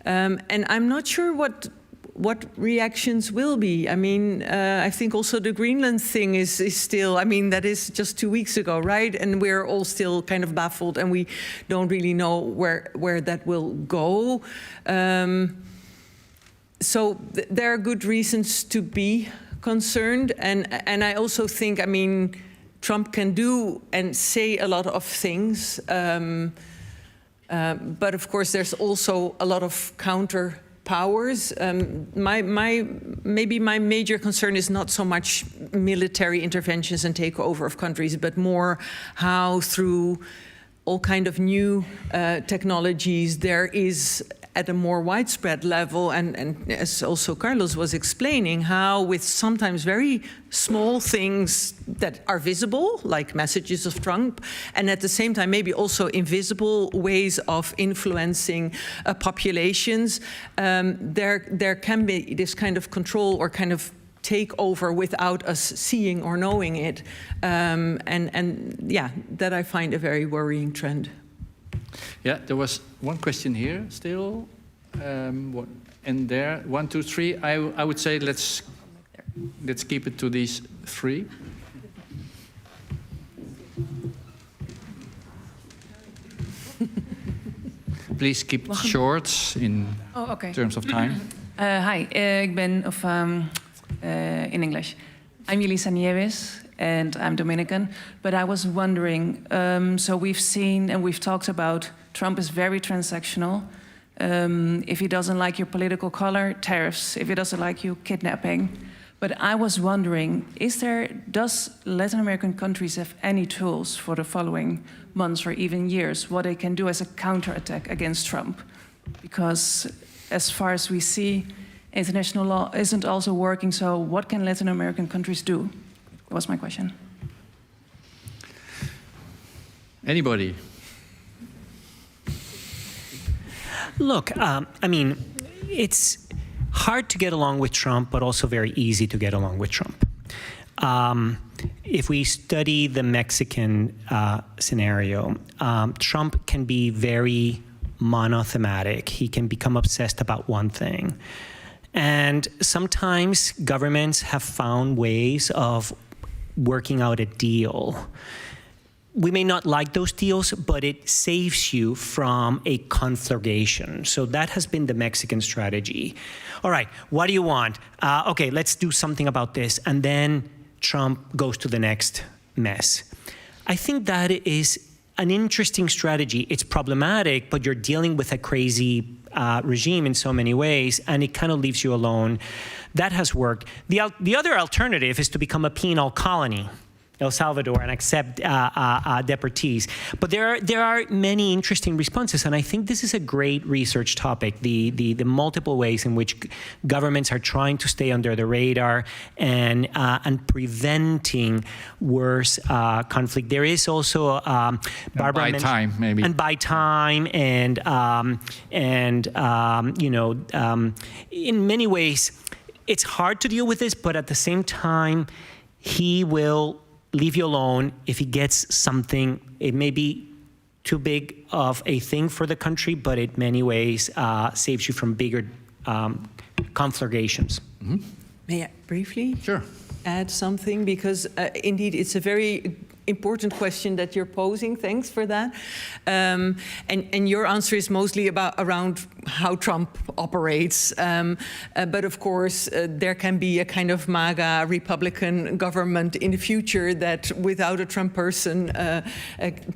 And I'm not sure what reactions will be. I mean, I think also the Greenland thing is still, I mean, that is just 2 weeks ago, right? And we're all still kind of baffled and we don't really know where that will go. So there are good reasons to be concerned. And I also think, I mean, Trump can do and say a lot of things. But of course, there's also a lot of counter powers. Maybe my major concern is not so much military interventions and takeover of countries, but more how through all kind of new technologies there is at a more widespread level, and as also Carlos was explaining, how with sometimes very small things that are visible, like messages of Trump, and at the same time maybe also invisible ways of influencing populations, there can be this kind of control or kind of take over without us seeing or knowing it, and that I find a very worrying trend. Yeah, there was one question here still, and there, 1, 2, 3. I would say let's keep it to these 3. Please keep it short in terms of time. Hi, ik ben in English. I'm Yelisa Nieves. And I'm Dominican, but I was wondering, so we've seen and we've talked about Trump is very transactional. If he doesn't like your political color, tariffs. If he doesn't like you, kidnapping. But I was wondering, does Latin American countries have any tools for the following months or even years, what they can do as a counterattack against Trump? Because as far as we see, international law isn't also working, so what can Latin American countries do? That was my question. Anybody? Look, I mean, it's hard to get along with Trump, but also very easy to get along with Trump. If we study the Mexican scenario, Trump can be very monothematic. He can become obsessed about one thing. And sometimes governments have found ways of working out a deal. We may not like those deals, but it saves you from a conflagration. So that has been the Mexican strategy. All right, what do you want? Okay, let's do something about this. And then Trump goes to the next mess. I think that is an interesting strategy. It's problematic, but you're dealing with a crazy regime in so many ways, and it kind of leaves you alone. That has worked. The other alternative is to become a penal colony El Salvador and accept deportees. But there are many interesting responses, and I think this is a great research topic, the multiple ways in which governments are trying to stay under the radar and preventing worse conflict. There is also Barbara by time, maybe. And by time, and in many ways, it's hard to deal with this, but at the same time, he will leave you alone if he gets something. It may be too big of a thing for the country, but in many ways saves you from bigger conflagrations. Mm-hmm. May I briefly add something? Because indeed, it's a very important question that you're posing. Thanks for that. And your answer is mostly around how Trump operates. But of course, there can be a kind of MAGA Republican government in the future that without a Trump person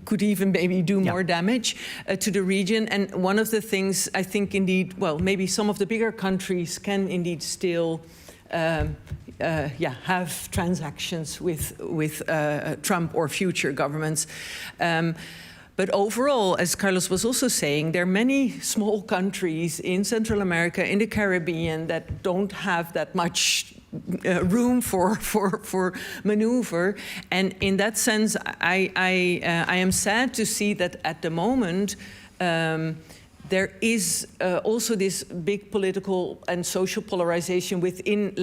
could even maybe do more damage to the region. And one of the things I think indeed, well, maybe some of the bigger countries can indeed still have transactions with Trump or future governments. But overall, as Carlos was also saying, there are many small countries in Central America, in the Caribbean, that don't have that much room for maneuver. And in that sense, I am sad to see that at the moment, there is also this big political and social polarization within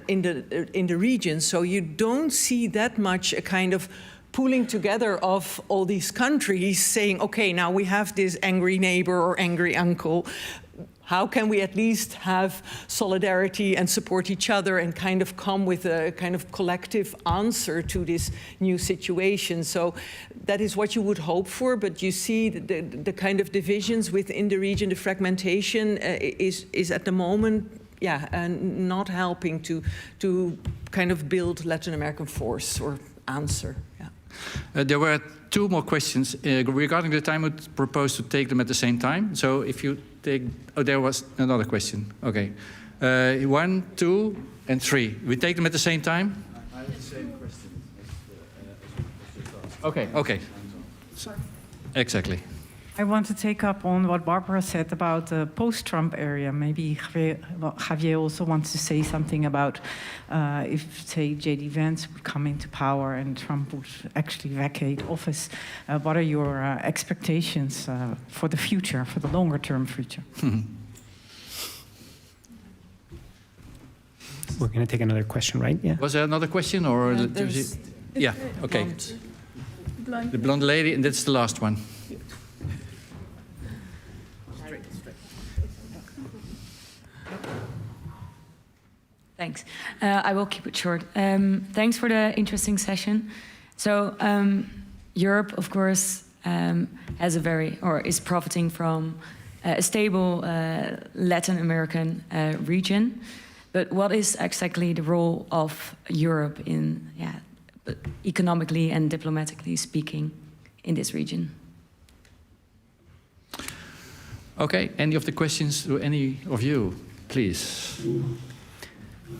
in the region. So you don't see that much a kind of pooling together of all these countries saying, okay, now we have this angry neighbor or angry uncle. How can we at least have solidarity and support each other and kind of come with a kind of collective answer to this new situation? So that is what you would hope for, but you see the kind of divisions within the region, the fragmentation is at the moment, not helping to kind of build Latin American force or answer. There were two more questions. Regarding the time, I would propose to take them at the same time. So if you take... Oh, there was another question. Okay. 1, 2, and 3. We take them at the same time? I have the same question as Okay, okay. Exactly. I want to take up on what Barbara said about the post-Trump area. Maybe Javier also wants to say something about if, say, J.D. Vance would come into power and Trump would actually vacate office. What are your expectations for the future, for the longer-term future? We're going to take another question, right? Yeah. Was there another question, or yeah? Okay. The blonde lady, and that's the last one. Thanks. I will keep it short. Thanks for the interesting session. So Europe, of course, has is profiting from a stable Latin American region. But what is exactly the role of Europe in, economically and diplomatically speaking, in this region? Okay. Any of the questions to any of you, please?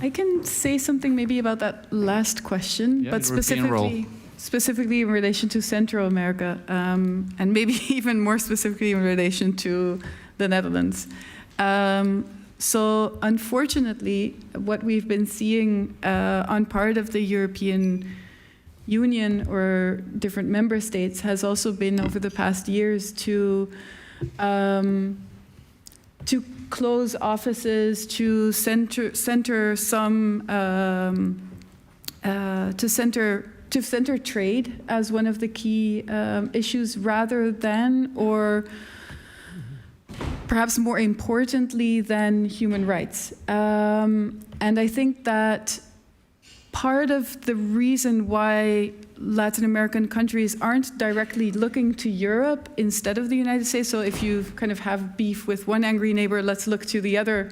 I can say something maybe about that last question, but specifically in relation to Central America, and maybe even more specifically in relation to the Netherlands. So unfortunately, what we've been seeing on part of the European Union or different member states has also been over the past years to close offices, to center trade as one of the key issues, rather than, or perhaps more importantly than, human rights. And I think that part of the reason why Latin American countries aren't directly looking to Europe instead of the United States. So if you kind of have beef with one angry neighbor, let's look to the other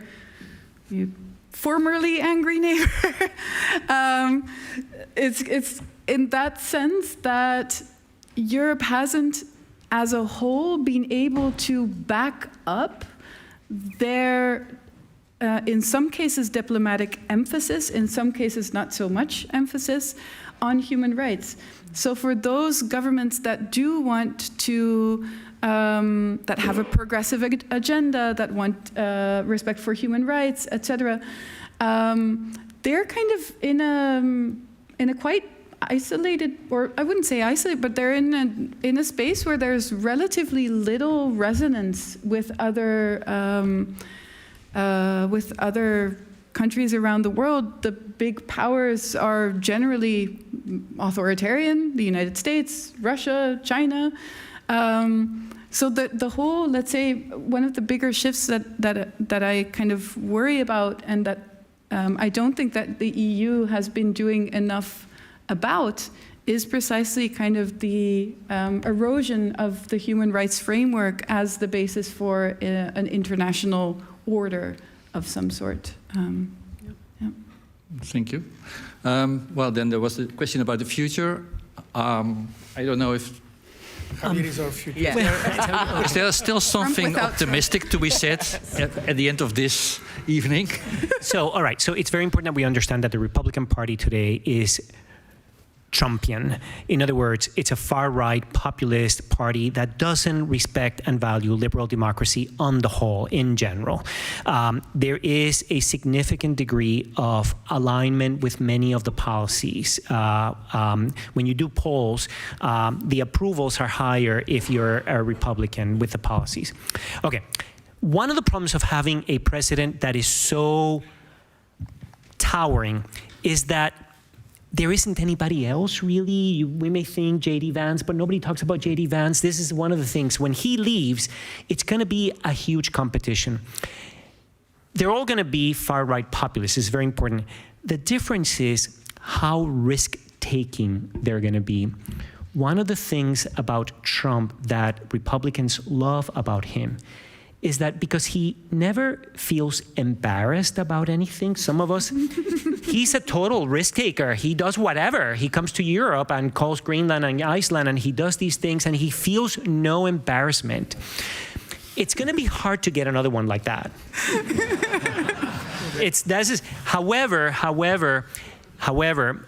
formerly angry neighbor. It's in that sense that Europe hasn't, as a whole, been able to back up their in some cases, diplomatic emphasis, in some cases, not so much emphasis on human rights. So for those governments that do want to, that have a progressive agenda, that want respect for human rights, etc., they're kind of in a quite isolated, or I wouldn't say isolated, but they're in a space where there's relatively little resonance with other countries around the world. The big powers are generally authoritarian: the United States, Russia, China. So the whole, let's say, one of the bigger shifts that I kind of worry about, and that I don't think that the EU has been doing enough about, is precisely kind of the erosion of the human rights framework as the basis for an international order of some sort. Yeah. Thank you. Well, then there was the question about the future. I don't know if... Javier is our future. Yeah. Is there still something optimistic to be said at the end of this evening? So, all right. So it's very important that we understand that the Republican Party today is Trumpian. In other words, it's a far-right populist party that doesn't respect and value liberal democracy on the whole, in general. There is a significant degree of alignment with many of the policies. When you do polls, the approvals are higher if you're a Republican with the policies. Okay, one of the problems of having a president that is so towering is that there isn't anybody else, really. We may think J.D. Vance, but nobody talks about J.D. Vance. This is one of the things. When he leaves, it's going to be a huge competition. They're all going to be far-right populists. It's very important. The difference is how risk-taking they're going to be. One of the things about Trump that Republicans love about him is that because he never feels embarrassed about anything. Some of us, he's a total risk taker. He does whatever. He comes to Europe and calls Greenland and Iceland, and he does these things, and he feels no embarrassment. It's going to be hard to get another one like that. However,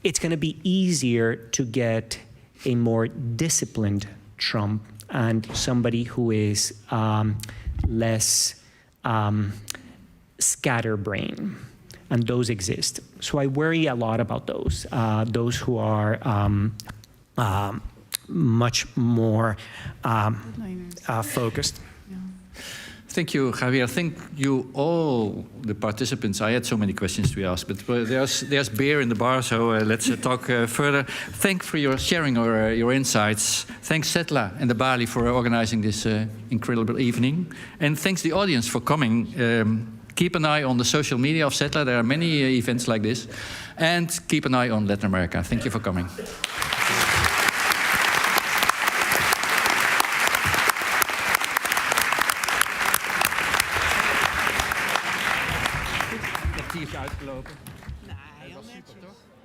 it's going to be easier to get a more disciplined Trump and somebody who is less scatterbrain, and those exist. So I worry a lot about those who are much more focused. Thank you, Javier. Thank you, all the participants. I had so many questions to ask, but there's beer in the bar, so let's talk further. Thanks for your sharing your insights. Thanks, Setla and the Balie, for organizing this incredible evening. And thanks the audience for coming. Keep an eye on the social media of Setla. There are many events like this. And keep an eye on Latin America. Thank you for coming. Uitgelopen. Nee, heel netjes. Toch?